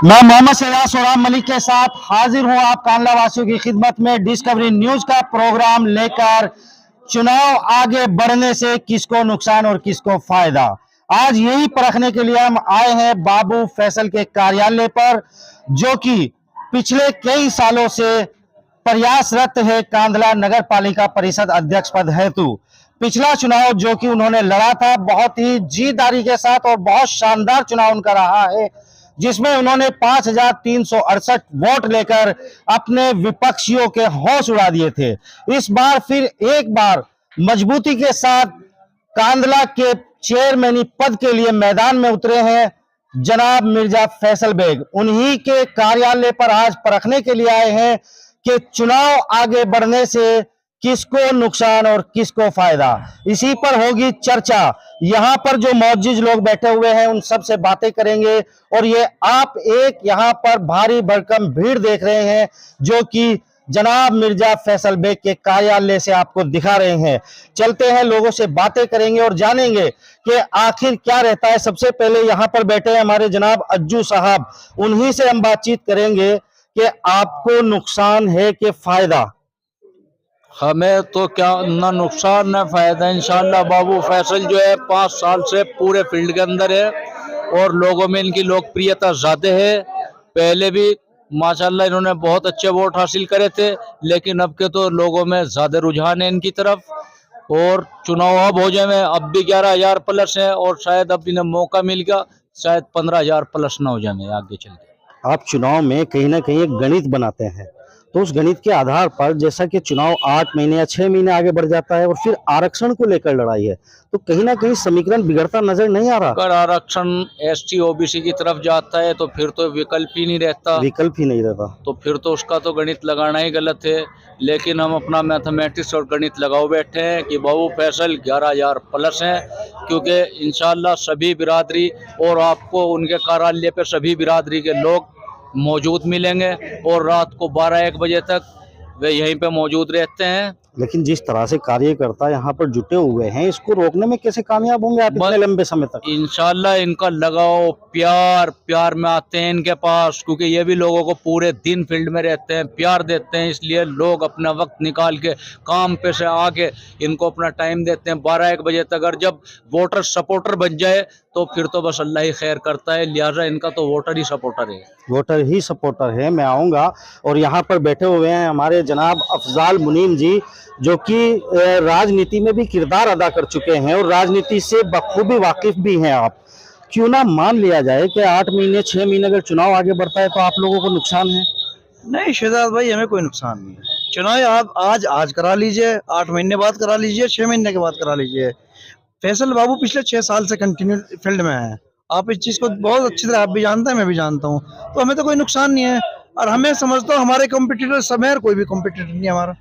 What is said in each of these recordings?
मैं मोहम्मद सैयद सोराम मलिक के साथ हाजिर हूं आप कांडला वासियों की खिदमत में डिस्कवरी न्यूज का प्रोग्राम लेकर। चुनाव आगे बढ़ने से किसको नुकसान और किसको फायदा, आज यही परखने के लिए हम आए हैं बाबू फैसल के कार्यालय पर, जो कि पिछले कई सालों से प्रयासरत है कांडला नगर पालिका परिषद अध्यक्ष पद हेतु। पिछला चुनाव जो कि उन्होंने लड़ा था बहुत ही जीतदारी के साथ और बहुत शानदार चुनाव उनका रहा है, जिसमें उन्होंने 5,368 वोट लेकर अपने विपक्षियों के होश उड़ा दिए थे। इस बार फिर एक बार मजबूती के साथ कांडला के चेयरमैनी पद के लिए मैदान में उतरे हैं जनाब मिर्जा फैसल बेग। उन्हीं के कार्यालय पर आज परखने के लिए आए हैं कि चुनाव आगे बढ़ने से किसको नुकसान और किसको फायदा, इसी पर होगी चर्चा। यहाँ पर जो मौजूद लोग बैठे हुए हैं उन सब से बातें करेंगे। और ये आप एक यहाँ पर भारी भरकम भीड़ देख रहे हैं जो कि जनाब मिर्जा फैसल बेग के कार्यालय से आपको दिखा रहे हैं। चलते हैं, लोगों से बातें करेंगे और जानेंगे कि आखिर क्या रहता है। सबसे पहले यहाँ पर बैठे हैं हमारे जनाब अज्जू साहब, उन्हीं से हम बातचीत करेंगे कि आपको नुकसान है कि फायदा। हमें तो क्या ना नुकसान ना फायदा। इंशाल्लाह बाबू फैसल जो है 5 साल से पूरे फील्ड के अंदर है और लोगों में इनकी लोकप्रियता ज्यादा है। पहले भी माशाल्लाह इन्होंने बहुत अच्छे वोट हासिल करे थे, लेकिन अब के तो लोगों में ज्यादा रुझान है इनकी तरफ। और चुनाव अब हो जाए में अब भी 11,000 प्लस है और शायद अब इन्हें मौका मिल गया, शायद 15,000 प्लस ना हो जाए आगे चल के। आप चुनाव में कहीं ना कहीं एक गणित बनाते हैं, तो उस गणित के आधार पर जैसा कि चुनाव 8 महीने या 6 महीने आगे बढ़ जाता है और फिर आरक्षण को लेकर लड़ाई है, तो कहीं ना कहीं समीकरण बिगड़ता नजर नहीं आ रहा। अगर आरक्षण एसटी ओबीसी की तरफ जाता है तो फिर तो विकल्प ही नहीं रहता, तो फिर तो उसका तो गणित लगाना ही गलत है। लेकिन हम अपना मैथमेटिक्स और गणित लगाओ बैठे हैं कि बाबू फैसल 11,000 प्लस हैं, क्योंकि इंशाल्लाह सभी बिरादरी और आपको उनके कार्यालय पे सभी बिरादरी के लोग मौजूद मिलेंगे और रात को 12-1 बजे तक वे यहीं पे मौजूद रहते हैं। लेकिन जिस तरह से कार्यकर्ता यहाँ पर जुटे हुए हैं, इसको रोकने में कैसे कामयाब होंगे आप इतने लंबे समय तक? इंशाल्लाह इनका लगाओ प्यार में आते हैं इनके पास, क्योंकि ये भी लोगों को पूरे दिन फील्ड में रहते हैं, प्यार देते हैं, इसलिए लोग अपना वक्त निकाल के काम पे से आके इनको अपना टाइम देते हैं 12-1 बजे तक। अगर जब वोटर सपोर्टर बन जाए तो फिर तो बस अल्लाह ही खैर करता है, लिहाजा इनका तो वोटर ही सपोर्टर है। मैं आऊँगा। और यहाँ पर बैठे हुए हैं हमारे जनाब अफजाल मुनीम जी, जो कि राजनीति में भी किरदार अदा कर चुके हैं और राजनीति से बखूबी वाकिफ भी हैं आप। क्यों ना मान लिया जाए कि 8 महीने 6 महीने अगर चुनाव आगे बढ़ता है तो आप लोगों को नुकसान है? नहीं शहजाद भाई, हमें कोई नुकसान नहीं है। चुनाव आप आज करा लीजिए, 8 महीने बाद करा लीजिए, 6 महीने के बाद करा लीजिए। फैसल बाबू पिछले 6 साल से कंटिन्यू फील्ड में है। आप इस चीज को बहुत अच्छी तरह आप भी जानते हैं, मैं भी जानता हूँ, तो हमें तो कोई नुकसान नहीं है। और हमें समझता हूँ हमारे कॉम्पिटिटर सब है, कोई भी कॉम्पिटिटर नहीं है हमारा।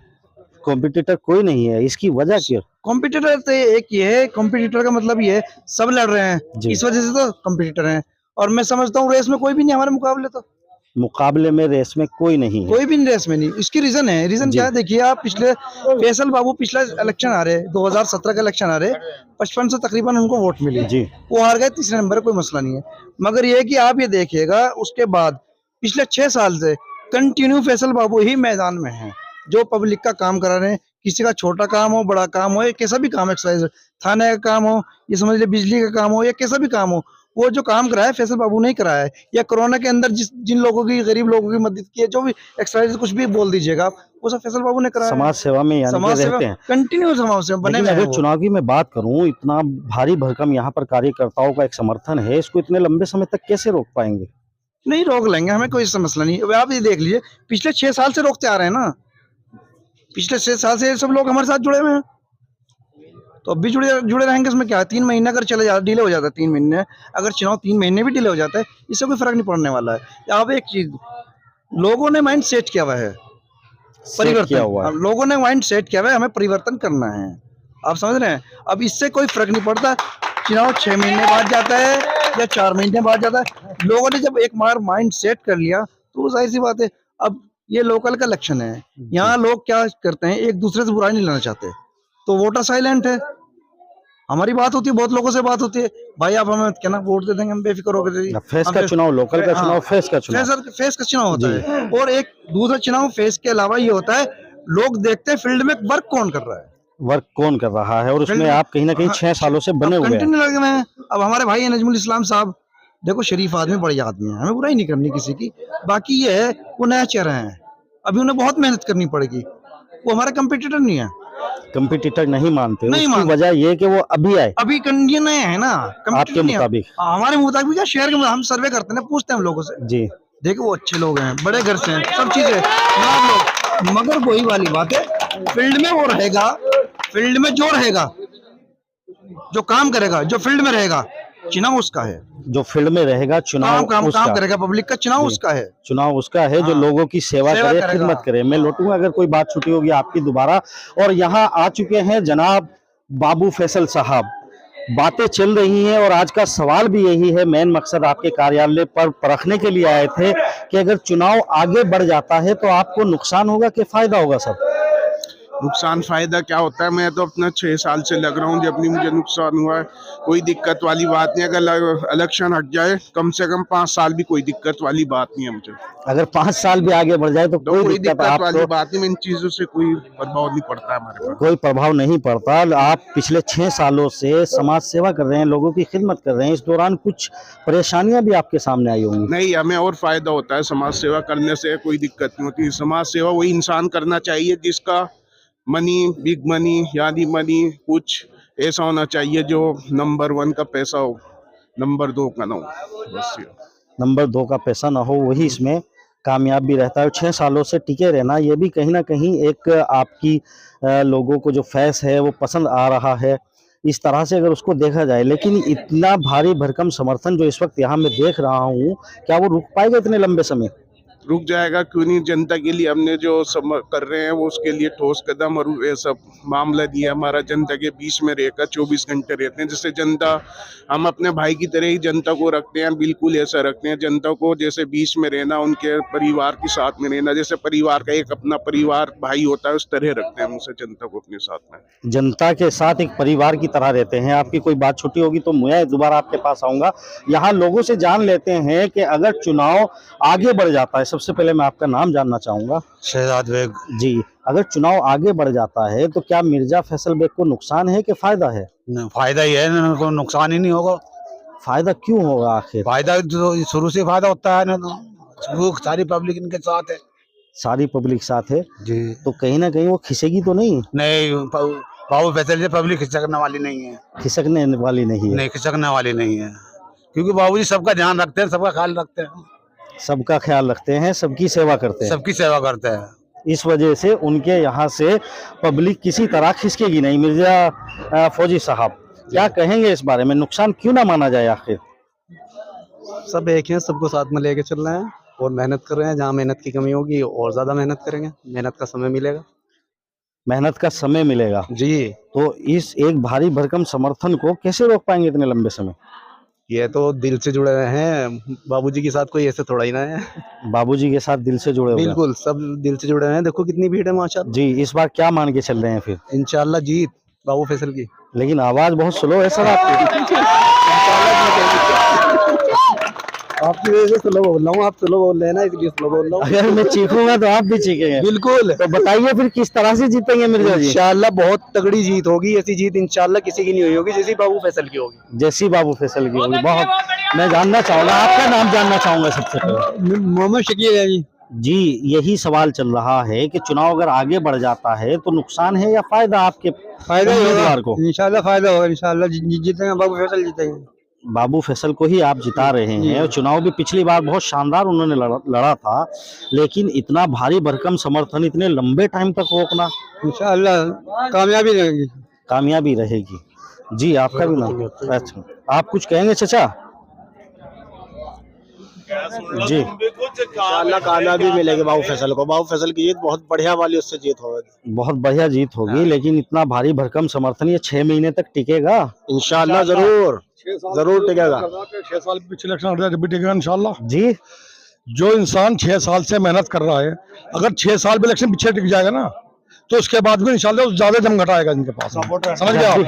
कॉम्पिटिटर कोई नहीं है, इसकी वजह क्या? कॉम्पिटिटर तो एक ये है, कॉम्पिटिटर का मतलब ये है सब लड़ रहे हैं, इस वजह से तो कॉम्पिटिटर हैं। और मैं समझता हूँ रेस में कोई भी नहीं हमारे मुकाबले में रेस में कोई नहीं है, कोई भी रेस में नहीं। इसकी रीजन क्या है, देखिए आप पिछले फैसल बाबू पिछला इलेक्शन आ रहे 2017 का इलेक्शन आ रहे 55 से तकरीबन उनको वोट मिले जी, वो हार गए तीसरे नंबर, कोई मसला नहीं है। मगर ये कि आप ये देखिएगा उसके बाद पिछले 6 साल से कंटिन्यू फैसल बाबू ही मैदान में है, जो पब्लिक का काम करा रहे हैं। किसी का छोटा काम हो, बड़ा काम हो, या कैसा भी काम, एक्सरसाइज थाने का काम हो, ये समझ लीजिए बिजली का काम हो, या कैसा भी काम हो, वो जो काम कराया फैसल बाबू ने कराया है। या कोरोना के अंदर जिन लोगों की, गरीब लोगों की मदद की है, जो भी एक्सरसाइज कुछ भी बोल दीजिएगा आप, वो सब फैसल बाबू ने कराया। समाज सेवा में रहते हैं, कंटिन्यू समाज सेवा बने। अगर चुनाव की मैं बात करूं, इतना भारी भरकम यहाँ पर कार्यकर्ताओं का एक समर्थन है, इसको इतने लंबे समय तक कैसे रोक पाएंगे? नहीं रोक लेंगे, हमें कोई मसला नहीं। आप ये देख लीजिए पिछले 6 साल से रोकते आ रहे हैं ना, पिछले 6 साल से सब लोग हमारे साथ जुड़े हुए हैं, तो अब भी जुड़े रहेंगे। इसमें क्या है, 3 महीने अगर चले जाता, डिले हो जाता है 3 महीने, अगर चुनाव 3 महीने भी डिले हो जाता है, इससे कोई फर्क नहीं पड़ने वाला है। अब एक चीज लोगों ने माइंड सेट किया हुआ है, परिवर्तन। लोगों ने माइंड सेट किया हुआ है, हमें परिवर्तन करना है, आप समझ रहे हैं। अब इससे कोई फर्क नहीं पड़ता चुनाव 6 महीने बाद जाता है या 4 महीने बाद जाता है। लोगों ने जब एक बार माइंड सेट कर लिया तो जाहिर सी बात है। अब ये लोकल का इलेक्शन है, यहाँ लोग क्या करते हैं, एक दूसरे से बुराई नहीं लेना चाहते, तो वोटर साइलेंट है। हमारी बात होती है, बहुत लोगों से बात होती है, भाई आप हमें क्या ना वोट दे देंगे, हम बेफिक्र होकर फेस का चुनाव, लोकल का चुनाव, फेस का चुनाव, फेस का चुनाव होता है। और एक दूसरा चुनाव फेस के अलावा ये होता है, लोग देखते हैं फील्ड में वर्क कौन कर रहा है, वर्क कौन कर रहा है, और उसमें आप कहीं ना कहीं 6 सालों से बने हुए हैं, कंटिन्यू लगे हुए हैं। अब हमारे भाई नजमुल इस्लाम साहब, देखो शरीफ आदमी, बड़े आदमी है, हमें बुराई नहीं करनी किसी की, बाकी ये है वो नया चेहरा है, अभी उन्हें बहुत मेहनत करनी पड़ेगी, वो हमारे कंपटीटर नहीं है, कंपटीटर नहीं मानते, नहीं उसकी मानते। वजह ये कि वो अभी आए, अभी ये नए है ना, आपके competitor नहीं है। मुताबिक? हमारे मुताबिक क्या, शहर के मुताबिक हम सर्वे करते हैं, पूछते हैं हम लोगों से, जी देखो वो अच्छे लोग हैं, बड़े घर से हैं, सब चीजें नवाब लोग, मगर वही वाली बात है, फील्ड में वो रहेगा, फील्ड में जो रहेगा, जो काम करेगा, जो फील्ड में रहेगा, चुनाव उसका है, जो फील्ड में रहेगा, चुनाव काम उसका, करेगा, पब्लिक का चुनाव जी। उसका है। चुनाव उसका है जो हाँ। लोगों की सेवा करे, करेगा। खिदमत करे। मैं लौटूंगा अगर कोई बात छुटी होगी आपकी दोबारा। और यहाँ आ चुके हैं जनाब बाबू फैसल साहब, बातें चल रही हैं और आज का सवाल भी यही है, मेन मकसद आपके कार्यालय पर परखने के लिए आए थे कि अगर चुनाव आगे बढ़ जाता है तो आपको नुकसान होगा कि फायदा होगा सर? नुकसान फायदा क्या होता है, मैं तो अपना 6 साल से लग रहा हूँ, जब नहीं मुझे नुकसान हुआ है, कोई दिक्कत वाली बात नहीं। अगर इलेक्शन हट जाए कम से कम 5 साल भी कोई दिक्कत वाली बात नहीं है मुझे, अगर 5 साल भी आगे बढ़ जाए तो कोई कोई दिक्कत दिक्कत वाली आपको, बात नहीं, इन चीजों से कोई प्रभाव नहीं पड़ता है हमारे पर। कोई प्रभाव नहीं पड़ता। आप पिछले 6 सालों से समाज सेवा कर रहे हैं, लोगों की खिदमत कर रहे हैं, इस दौरान कुछ परेशानियां भी आपके सामने आई होंगी? नहीं, हमें और फायदा होता है समाज सेवा करने से, कोई दिक्कत नहीं होती। समाज सेवा वही इंसान करना चाहिए जिसका मनी, बिग मनी, यानी मनी कुछ ऐसा होना चाहिए जो नंबर 1 का पैसा हो, नंबर 2 का ना हो, बस ये। नंबर 2 का पैसा ना हो, वही इसमें कामयाब भी रहता है। 6 सालों से टिके रहना, ये भी कहीं ना कहीं एक आपकी लोगों को जो फैस है वो पसंद आ रहा है, इस तरह से अगर उसको देखा जाए। लेकिन इतना भारी भरकम समर्थन जो इस वक्त यहाँ मैं देख रहा हूँ, क्या वो रुक पाएगा इतने लंबे समय? रुक जाएगा क्यों नहीं, जनता के लिए हमने जो कर रहे हैं वो उसके लिए ठोस कदम और ये सब मामला दिया हमारा, जनता के बीच में रहकर 24 घंटे रहते हैं, जिससे जनता, हम अपने भाई की तरह ही जनता को रखते हैं, बिल्कुल ऐसा रखते हैं जनता को, जैसे बीच में रहना, उनके परिवार के साथ में रहना, जैसे परिवार का एक अपना परिवार भाई होता है, उस तरह रखते हैं हमसे जनता को अपने साथ में। जनता के साथ एक परिवार की तरह रहते हैं। आपकी कोई बात छुट्टी होगी तो मैं दोबारा आपके पास आऊंगा। यहाँ लोगों से जान लेते हैं कि अगर चुनाव आगे बढ़ जाता है, सबसे पहले मैं आपका नाम जानना चाहूंगा। शहजाद बेग जी, अगर चुनाव आगे बढ़ जाता है तो क्या मिर्जा फैसल बेग को नुकसान है कि फायदा है? फायदा ही है, कोई नुकसान ही नहीं होगा। फायदा क्यों होगा आखिर? फायदा जो शुरू से फायदा होता है ना, तो वो सारी पब्लिक इनके साथ है। सारी पब्लिक साथ है जी तो कहीं ना कहीं वो खिसेगी तो नहीं? नहीं, बाबू फैसल से पब्लिक खिसकने वाली नहीं है, खिसकने वाली नहीं है। नहीं खिसकने वाली नहीं है, क्योंकि बाबूजी सबका ध्यान रखते हैं, सबका ख्याल रखते हैं, सबका ख्याल रखते हैं, सबकी सेवा करते हैं, सबकी सेवा करते हैं। इस वजह से उनके यहाँ से पब्लिक किसी तरह खिसकेगी नहीं। मिर्जा फौजी साहब, क्या कहेंगे इस बारे में? नुकसान क्यों ना माना जाए आखिर? सब एक हैं, सबको साथ में लेके चल रहे हैं और मेहनत कर रहे हैं। जहाँ मेहनत की कमी होगी और ज्यादा मेहनत करेंगे, मेहनत का समय मिलेगा। मेहनत का समय मिलेगा जी, तो इस एक भारी भरकम समर्थन को कैसे रोक पाएंगे इतने लंबे समय? ये तो दिल से जुड़े हुए हैं बाबूजी के साथ, कोई ऐसे थोड़ा ही ना है। बाबूजी के साथ दिल से जुड़े हुए हैं। बिल्कुल, सब दिल से जुड़े हुए हैं। देखो कितनी भीड़ है माशाल्लाह। जी, इस बार क्या मान के चल रहे हैं फिर? इंशाल्लाह जीत बाबू फैसल की। लेकिन आवाज बहुत स्लो है सर आपकी। आपकी वजह से स्लो बोल रहा हूँ, आप स्लो बोल रहे हैं ना, इसलिए स्लो बोल रहा हूँ। अगर मैं चीखूंगा तो आप भी चीखेंगे। बिल्कुल, तो बताइए फिर किस तरह से जीतेंगे मिर्जा जी? इंशाल्लाह बहुत तगड़ी जीत होगी। ऐसी जीत इंशाल्लाह किसी की नहीं हुई होगी जैसी बाबू फैसल की होगी। जैसी बाबू फैसल की होगी। बहुत मैं जानना चाहूंगा, आपका नाम जानना चाहूंगा सबसे पहले। मोहम्मद शकील है जी। जी, यही सवाल चल रहा है कि चुनाव अगर आगे बढ़ जाता है तो नुकसान है या फायदा आपके फायदा उम्मीदवार को? इंशाल्लाह फायदा होगा, इंशाल्लाह जीतेंगे, बाबू फैसल जीतेंगे। बाबू फैसल को ही आप जिता रहे हैं। और चुनाव भी पिछली बार बहुत शानदार उन्होंने लड़ा था, लेकिन इतना भारी भरकम समर्थन इतने लंबे टाइम तक रोकना, इंशाल्लाह कामयाबी रहेगी। कामयाबी रहेगी। जी, आपका भी नाम? अच्छा, आप कुछ कहेंगे चाचा? जी, इंशाल्लाह कामयाबी मिलेगी बाबू फैसल को। बाबू फैसल की जीत बहुत बढ़िया वाली उससे जीत होगी, बहुत बढ़िया जीत होगी। लेकिन इतना भारी भरकम समर्थन ये 6 महीने तक टिकेगा? इंशाल्लाह जरूर जरूर टिकेगा। 6 साल पिछले इलेक्शन हट जाए जब भी टिकेगा इंशाल्लाह। जी, जो इंसान 6 साल से मेहनत कर रहा है, अगर 6 साल भी इलेक्शन पीछे टिक जाएगा ना तो उसके बाद भी इंशाल्लाह ज्यादा जमघट आएगा इनके पास, समझ गए आप।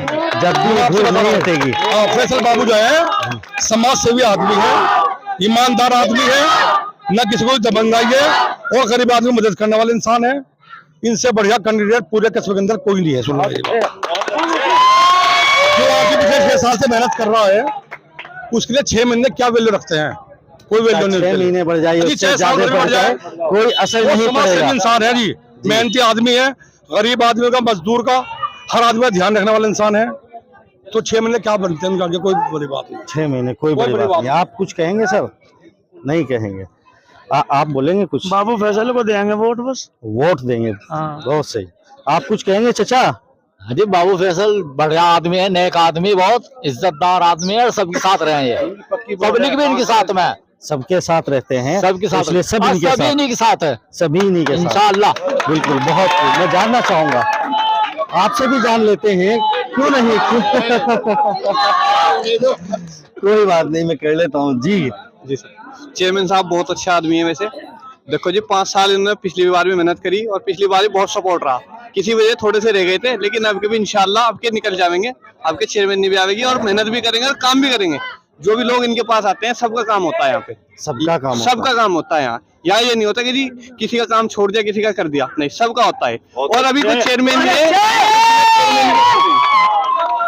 जब भी आपसे भीड़ बता नहीं रहा हूं। हटेगी। हाँ, फैसल बाबू जो है समाज सेवी आदमी है, ईमानदार आदमी है, न किसी को दबंगाई है और गरीब आदमी की मदद करने वाले इंसान है। इनसे बढ़िया कैंडिडेट पूरे कस्बे के अंदर कोई नहीं है। सुन लीजिए, जो आपके पिछले 6 साल से मेहनत कर रहा है उसके लिए 6 महीने क्या वैल्यू रखते हैं? कोई वैल्यू नहीं। 6 महीने बढ़ जाए, जी, उससे 6 साल ज्यादा बढ़ जाए, कोई असर वो नहीं समाज सेवी पड़ेगा। इंसान है जी, मेहनती आदमी है, गरीब आदमी का, मजदूर का, हर आदमी का ध्यान रखने वाला इंसान है। तो 6 महीने क्या बनते हैं उनके आगे, कोई बड़ी बात नहीं। 6 महीने कोई बड़ी बात नहीं। आप कुछ कहेंगे सर? नहीं कहेंगे। आप बोलेंगे कुछ? बाबू फैसल को देंगे वोट, बस वोट देंगे, बहुत सही। आप कुछ कहेंगे चाचा? हाँ जी, बाबू फैसल बढ़िया आदमी है, नेक आदमी, बहुत इज्जतदार आदमी है और सबके साथ रहे हैं। पब्लिक भी इनके साथ में है, सबके साथ रहते हैं, सबके साथ, इसलिए सब इनके सभी साथ, इन्हीं के साथ है सभी इन्हीं के साथ इंशाअल्लाह। बिल्कुल। बहुत मैं जानना चाहूंगा, आपसे भी जान लेते हैं, क्यों नहीं? कोई बात नहीं, मैं कर लेता हूँ। जी जी सर, चेयरमैन साहब बहुत अच्छे आदमी है वैसे। देखो जी, 5 साल इन्होंने पिछली बार भी मेहनत करी और पिछली बार भी बहुत सपोर्ट रहा। किसी वजह थोड़े से रह गए थे, लेकिन अब के भी इंशाल्लाह आपके निकल जाएंगे, आपके चेयरमैन भी आएगी और मेहनत भी करेंगे और काम भी करेंगे। जो भी लोग इनके पास आते हैं सबका काम होता है यहाँ पे, सबका काम सबका काम होता है यहाँ। यहाँ ये नहीं होता कि जी किसी का काम छोड़ दिया, किसी का कर दिया, नहीं, सबका होता है। और अभी कुछ चेयरमैन भी है,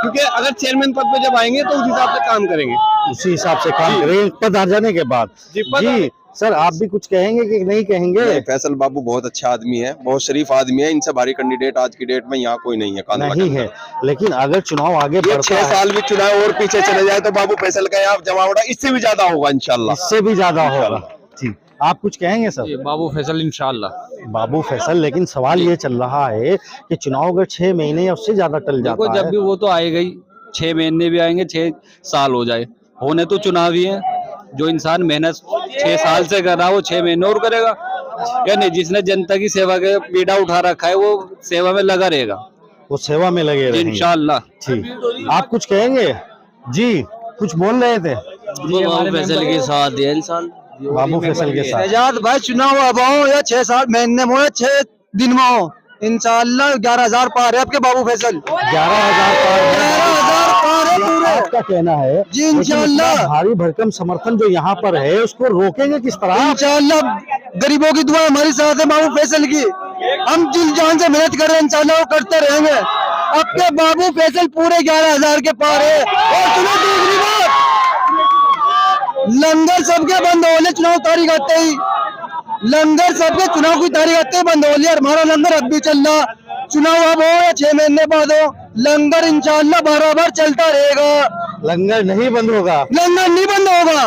क्योंकि अगर चेयरमैन पद पे जब आएंगे तो उस हिसाब से काम करेंगे, उसी हिसाब से काम करेंगे पद आ जाने के बाद। जी सर, आप भी कुछ कहेंगे कि नहीं कहेंगे? फैसल बाबू बहुत अच्छा आदमी है, बहुत शरीफ आदमी है। इनसे भारी कैंडिडेट आज की डेट में यहाँ कोई नहीं है, नहीं है। लेकिन अगर चुनाव आगे बढ़ता 6 साल भी चुनाव और पीछे चले जाए तो बाबू फैसल का यहाँ जमावड़ा इससे भी ज्यादा होगा इंशाल्लाह, इससे भी ज्यादा होगा। ठीक, आप कुछ कहेंगे सर? बाबू फैसल इंशाल्लाह। बाबू फैसल, लेकिन सवाल ये चल रहा है कि चुनाव अगर 6 महीने या उससे ज्यादा टल जाता है, जब भी वो तो आएगा ही, 6 महीने भी आएंगे, 6 साल हो जाए, होने तो चुनाव ही है। जो इंसान मेहनत 6 साल से कर रहा है वो 6 महीने और करेगा, या नहीं? जिसने जनता की सेवा के बीड़ा उठा रखा है वो सेवा में लगा रहेगा, वो सेवा में लगे रहेंगे इंशाल्लाह। ठीक, आप कुछ कहेंगे? जी कुछ बोल रहे थे? बाबू फैसल के साथ है इंसान, बाबू फैसल के साथ। आजाद भाई, चुनाव अब हो या 6 साल महीने में हो या 6 दिन में हो, इंशाल्लाह 11,000 पार है आपके बाबू फैसल। 11,000 पार है पूरे। आपका कहना है जी इंशाल्लाह। भारी भरकम समर्थन जो यहाँ पर है उसको रोकेंगे किस तरह? इंशाल्लाह गरीबों की दुआ हमारे साथ है बाबू फैसल की, हम दिल जान से मेहनत कर रहे हैं, इंशाल्लाह वो करते रहेंगे। आपके बाबू फैसल पूरे 11,000 के पार है। और सुनो दूसरी बात, लंगर सबके बंद हो, चुनाव तारीख आते ही लंगर सबके चुनाव की तारीख आते ही बंद हो लिया। हमारा लंगर अब भी चल रहा, चुनाव अब हो या 6 महीने बाद हो, लंगर इंशाल्लाह बराबर चलता रहेगा। लंगर नहीं बंद होगा, लंगर नहीं बंद होगा।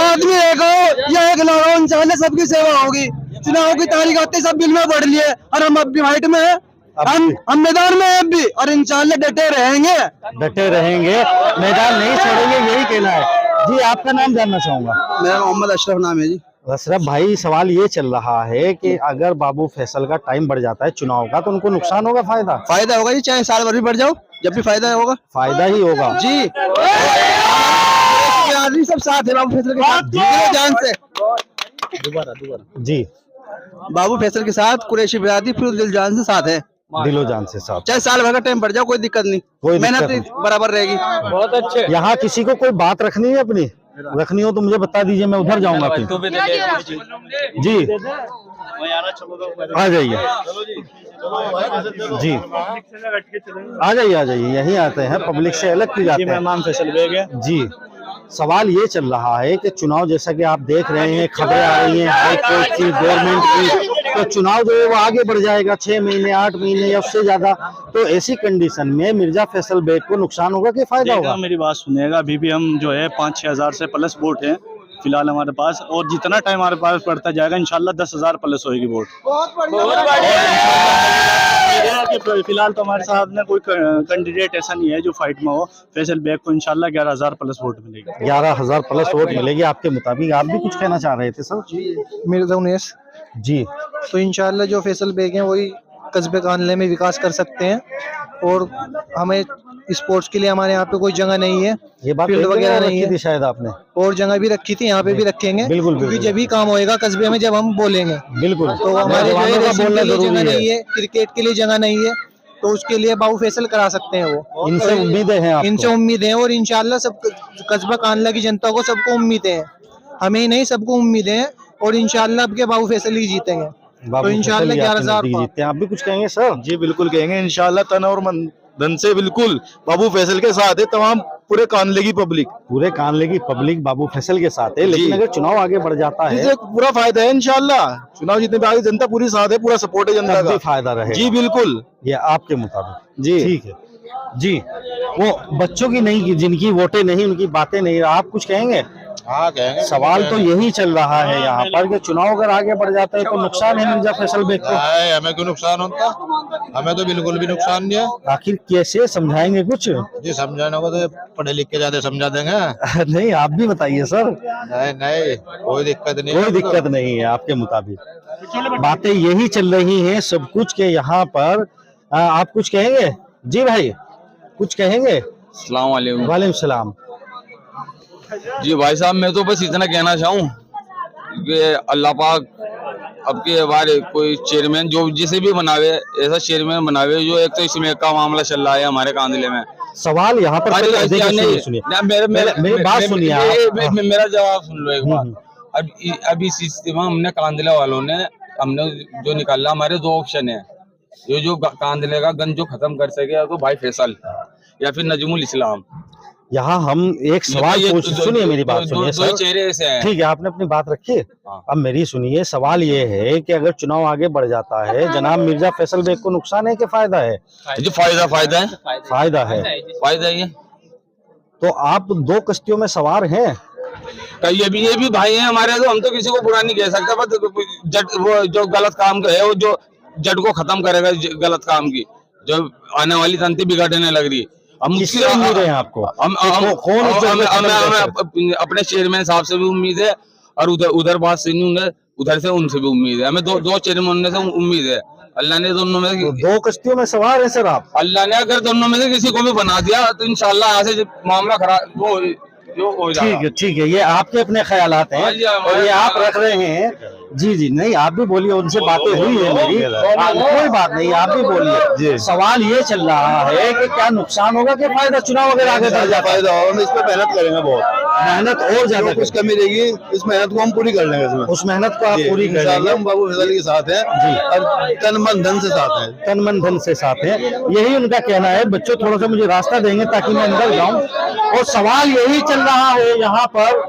आदमी एक हो या एक लाख हो, इंशाल्लाह सबकी सेवा होगी। चुनाव की तारीख आते सब बिल में बढ़ लिए और हम अब भी फाइट में है, हम मैदान में है अब भी, और इंशाल्लाह डटे रहेंगे, डटे रहेंगे, मैदान नहीं छोड़ेंगे, यही कहना है। जी आपका नाम जानना चाहूंगा? मेरा मोहम्मद अशरफ नाम है जी। अशरफ भाई, सवाल ये चल रहा है कि अगर बाबू फैसल का टाइम बढ़ जाता है चुनाव का तो उनको नुकसान होगा फायदा? फायदा होगा जी, चाहे साल भर भी बढ़ जाओ, जब भी फायदा होगा, फायदा ही होगा जी। आदमी सब साथ है बाबू फैसल के साथ, दिलो जान से। दोबारा जी, बाबू फैसल के साथ कुरैशी बिरादरी फिर दिल जान से साथ है, दिलो जान से साथ। चाहे साल भर का टाइम बढ़ जाओ, कोई दिक्कत नहीं, कोई मेहनत दिक्कत बराबर रहेगी। बहुत अच्छे। यहाँ किसी को कोई बात रखनी है अपनी? रखनी हो तो मुझे बता दीजिए, मैं उधर जाऊंगा फिर। जी आ जाइए, जी आ जाइए, यहीं आते हैं, पब्लिक से अलग की जाते हैं। मेहमान फैसल बेग है जी, सवाल ये चल रहा है कि चुनाव जैसा कि आप देख रहे हैं, खबरें आ रही हैं हाई कोर्ट की, गवर्नमेंट की, तो चुनाव जो है वो आगे बढ़ जाएगा 6 महीने 8 महीने या उससे ज्यादा। तो ऐसी कंडीशन में मिर्जा फैसल बेग को नुकसान होगा कि फायदा होगा? मेरी बात सुनिएगा, अभी भी हम जो है 5-6 हजार से प्लस वोट है फिलहाल हमारे पास, और जितना टाइम हमारे पास पड़ता जाएगा इंशाल्लाह 10,000 प्लस होगी वोट। फिलहाल तो हमारे साथ में कोई कैंडिडेट ऐसा नहीं है जो फाइट में हो। फैसल बेग को इंशाल्लाह 11,000 प्लस वोट मिलेगी। 11,000 प्लस वोट मिलेगी आपके मुताबिक। आप भी कुछ कहना चाह रहे थे सर? मिर्जा उन्नीस जी, तो इंशाल्लाह जो फैसल बेग हैं वही कस्बे कानले में विकास कर सकते हैं, और हमें स्पोर्ट्स के लिए हमारे यहाँ पे कोई जगह नहीं है, ये बात फील्ड एक वगैरह जगह नहीं रखी है। थी शायद आपने। और जगह भी रखी थी, यहाँ पे भी रखेंगे, बिल्कुल, क्योंकि बिल्कुल। जब भी काम होएगा कस्बे में, जब हम बोलेंगे। बिल्कुल, तो हमारे जो है नौजवानों का रेसिंग बोलना के लिए जरूरी जगह है। नहीं है, क्रिकेट के लिए जगह नहीं है, तो उसके लिए बाबू फैसल करा सकते हैं वो। इनसे उम्मीदें हैं आपको? इनसे उम्मीदें हैं, और इंशाल्लाह सब कस्बा कांडला की जनता को सबको उम्मीदें हैं, हमें ही नहीं सबको उम्मीदें हैं, और इंशाल्लाह अब के बाबू फैसल ही जीतेंगे। बाबू तो इंशाल्लाह फैसल ही आपके 11,000 नजदीक जीतते हैं। आप भी कुछ कहेंगे सर? जी बिल्कुल कहेंगे, इंशाल्लाह तन और मन धन से बिल्कुल बाबू फैसल के साथ है तमाम पूरे कानले की पब्लिक। पूरे कानले की पब्लिक बाबू फैसल के साथ है, लेकिन जी। अगर चुनाव आगे बढ़ जाता है इससे पूरा फायदा है इंशाल्लाह। चुनाव जीतने पे आगे जनता पूरी साथ है, पूरा सपोर्ट है जनता तब भी का। फायदा रहेगा। जी बिल्कुल। ये आपके मुताबिक? जी ठीक है जी। वो बच्चों की नहीं, जिनकी वोटें नहीं, उनकी बातें नहीं, आप कुछ कहेंगे? हाँ कहेंगे। सवाल तो यही चल रहा है यहाँ पर कि चुनाव अगर आगे बढ़ जाता है तो नुकसान है मिर्जा फैसल बेग को। हमें क्यों नुकसान होता, हमें तो बिल्कुल भी नुकसान नहीं है। आखिर कैसे समझाएंगे कुछ? जी समझाने को तो पढ़े लिख के ज्यादा समझा देंगे। नहीं, आप भी बताइए सर। नहीं नहीं कोई दिक्कत नहीं, कोई दिक्कत नहीं है आपके मुताबिक। बातें यही चल रही हैं सब कुछ के यहाँ पर। आप कुछ कहेंगे? जी भाई कुछ कहेंगे? अस्सलाम वालेकुम। वालेकुम सलाम। जी भाई साहब, मैं तो बस इतना कहना चाहूँ कि अल्लाह पाक अब के बार कोई चेयरमैन जो जिसे भी बनावे, ऐसा चेयरमैन बनावे जो, एक तो इसमें का मामला चल रहा है हमारे कांदले में। सवाल यहाँ पर पहले देखिए, सुनिए मेरी बात सुनिए आप। मेरा जवाब सुन लो एक बार। अब इस इज्तिमा हमने कांदले वालों ने हमने जो निकाला, हमारे दो ऑप्शन है। ये जो कांदले का गंज जो खत्म कर सके तो भाई फैसल या फिर नजमुल इस्लाम। यहाँ हम एक सवाल पूछ, सुनिए मेरी बात सुनिए दो चेहरे ऐसे हैं। ठीक है, आपने अपनी बात रखी। अब मेरी सुनिए, सवाल ये है कि अगर चुनाव आगे बढ़ जाता है, जनाब मिर्जा फैसल बेग को नुकसान है कि फायदा है? जो फायदा है फायदा है। फायदा ये तो आप दो कश्तियों में सवार हैं। ये भी भाई हैं हमारे, तो हम तो किसी को बुरा नहीं कह सकते। बस जट वो जो गलत काम है, वो जो जट को खत्म करेगा गलत काम की, जो आने वाली तंत्र बिगड़ने लग रही, हम किससे उम्मीद है आपको? कौन अपने चेयरमैन साहब से भी उम्मीद है, और उधर बात से नहीं, उधर से उनसे भी उम्मीद है। हमें दो चेयरमैन से उम्मीद है। अल्लाह ने दोनों में तो दो कश्तियों में सवार है सर आप। अल्लाह ने अगर दोनों में से किसी को भी बना दिया तो इंशाल्लाह यहाँ से मामला खराब वो हो जाएगा। ठीक है, ये आपके अपने ख्यालात हैं और ये आप रख रहे हैं। जी जी, नहीं आप भी बोलिए, उनसे बातें हुई है मेरी, कोई बात नहीं, आप भी बोलिए। सवाल ये चल रहा है कि क्या नुकसान होगा कि फायदा? चुनाव अगर आगे बढ़ जाता है फायदा होगा, इस पर मेहनत करेंगे बहुत, मेहनत और ज्यादा कुछ कमी रहेगी, इस मेहनत को हम पूरी कर लेंगे। इसमें उस मेहनत को आप पूरी कर लेंगे। हम बाबू फैसल के साथ हैं जी, और तन मन धन से साथ हैं। तन मन धन से साथ है, यही उनका कहना है। बच्चों थोड़ा सा मुझे रास्ता देंगे ताकि मैं अंदर जाऊं। और सवाल यही चल रहा है यहाँ पर।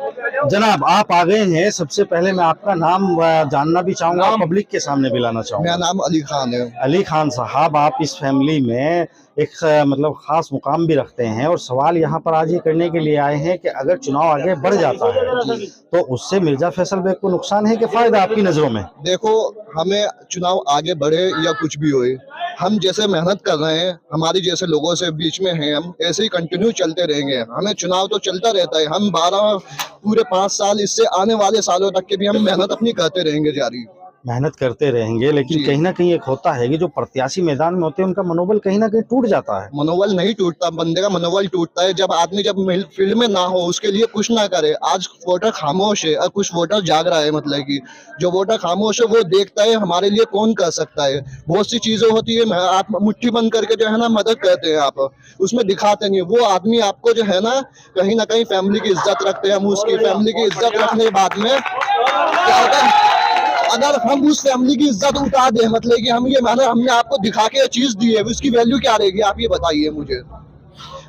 जनाब आप आ गए हैं, सबसे पहले मैं आपका नाम जानना भी चाहूंगा, पब्लिक के सामने भी लाना चाहूंगा। मेरा नाम अली खान है। अली खान साहब, आप इस फैमिली में एक मतलब खास मुकाम भी रखते हैं, और सवाल यहाँ पर आज ये करने के लिए आए हैं कि अगर चुनाव आगे बढ़ जाता है तो उससे मिर्जा फैसल बेग को नुकसान है कि फायदा आपकी नजरों में? देखो, हमें चुनाव आगे बढ़े या कुछ भी होए, हम जैसे मेहनत कर रहे हैं, हमारी जैसे लोगों से बीच में हैं, हम ऐसे ही कंटिन्यू चलते रहेंगे। हमें चुनाव तो चलता रहता है, हम 5 साल, इससे आने वाले सालों तक के भी हम मेहनत अपनी करते रहेंगे, जारी मेहनत करते रहेंगे। लेकिन कहीं ना कहीं एक होता है कि जो प्रत्याशी मैदान में होते हैं उनका मनोबल कहीं ना कहीं टूट जाता है। मनोबल नहीं टूटता, बंदे का मनोबल टूटता है जब आदमी जब फील्ड में ना हो, उसके लिए कुछ ना करे। आज वोटर खामोश है और कुछ वोटर जाग रहा है। मतलब कि जो वोटर खामोश है वो देखता है हमारे लिए कौन कर सकता है। बहुत सी चीजें होती है, आप मुट्ठी बंद करके जो है ना मदद करते हैं, आप उसमें दिखाते नहीं। वो आदमी आपको जो है ना कहीं फैमिली की इज्जत रखते हैं। हम उसकी फैमिली की इज्जत रखने के बाद में क्या होता है, अगर हम उस फैमिली की इज्जत उतार दें, मतलब कि हम ये हमने आपको दिखा के चीज दी है, उसकी वैल्यू क्या रहेगी आप ये बताइए मुझे।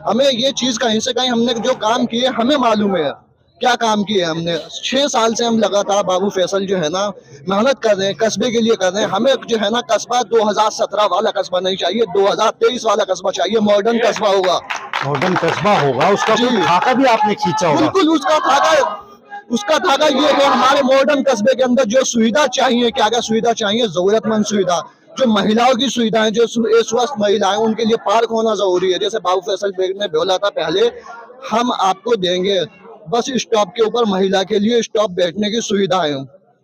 हमें ये चीज कहीं से कहीं हमने जो काम किए हमें मालूम है क्या काम किए हमने। 6 साल से हम लगातार बाबू फैसल जो है ना मेहनत कर रहे हैं, कस्बे के लिए कर रहे हैं। हमें जो है ना कस्बा 2017 वाला कस्बा नहीं चाहिए, 2023 वाला कस्बा चाहिए। मॉडर्न कस्बा होगा, मॉडर्न कस्बा होगा, उसका कोई खाका भी आपने खींचा होगा। बिल्कुल, उसका धागा ये है। हमारे मॉडर्न कस्बे के अंदर जो सुविधा चाहिए, क्या क्या सुविधा चाहिए, जरूरतमंद सुविधा, जो महिलाओं की सुविधाएं, जो स्वस्थ महिलाएं, उनके लिए पार्क होना जरूरी है। जैसे बाबू फैसल बेग ने बोला था पहले, हम आपको देंगे बस स्टॉप के ऊपर महिला के लिए स्टॉप बैठने की सुविधा है।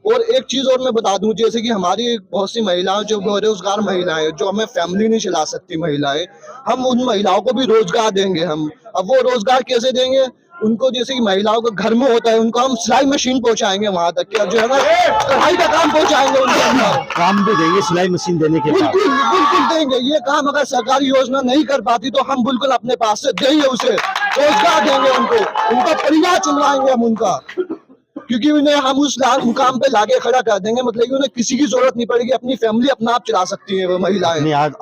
और एक चीज और मैं बता दूं, जैसे कि हमारी बहुत सी महिलाएं जो बेरोजगार महिलाएं, जो हमें फैमिली नहीं चला सकती महिलाएं, हम उन महिलाओं को भी रोजगार देंगे। हम अब वो रोजगार कैसे देंगे उनको, जैसे कि महिलाओं को घर में होता है उनको हम सिलाई मशीन पहुंचाएंगे वहां तक कि जो है ना कढ़ाई का काम पहुंचाएंगे उनके अंदर, काम भी देंगे सिलाई मशीन देने के बाद। बिल्कुल बिल्कुल देंगे। ये काम अगर सरकारी योजना नहीं कर पाती तो हम बिल्कुल अपने पास से देंगे, उसे रोजगार देंगे, उनका परिवार चलवाएंगे हम उनका, क्योंकि उन्हें हम उस मुकाम पे लाके खड़ा कर देंगे, मतलब कि उन्हें किसी की जरूरत नहीं पड़ेगी, अपनी फैमिली अपना आप चला सकती है वो महिलाएं। नहीं, आज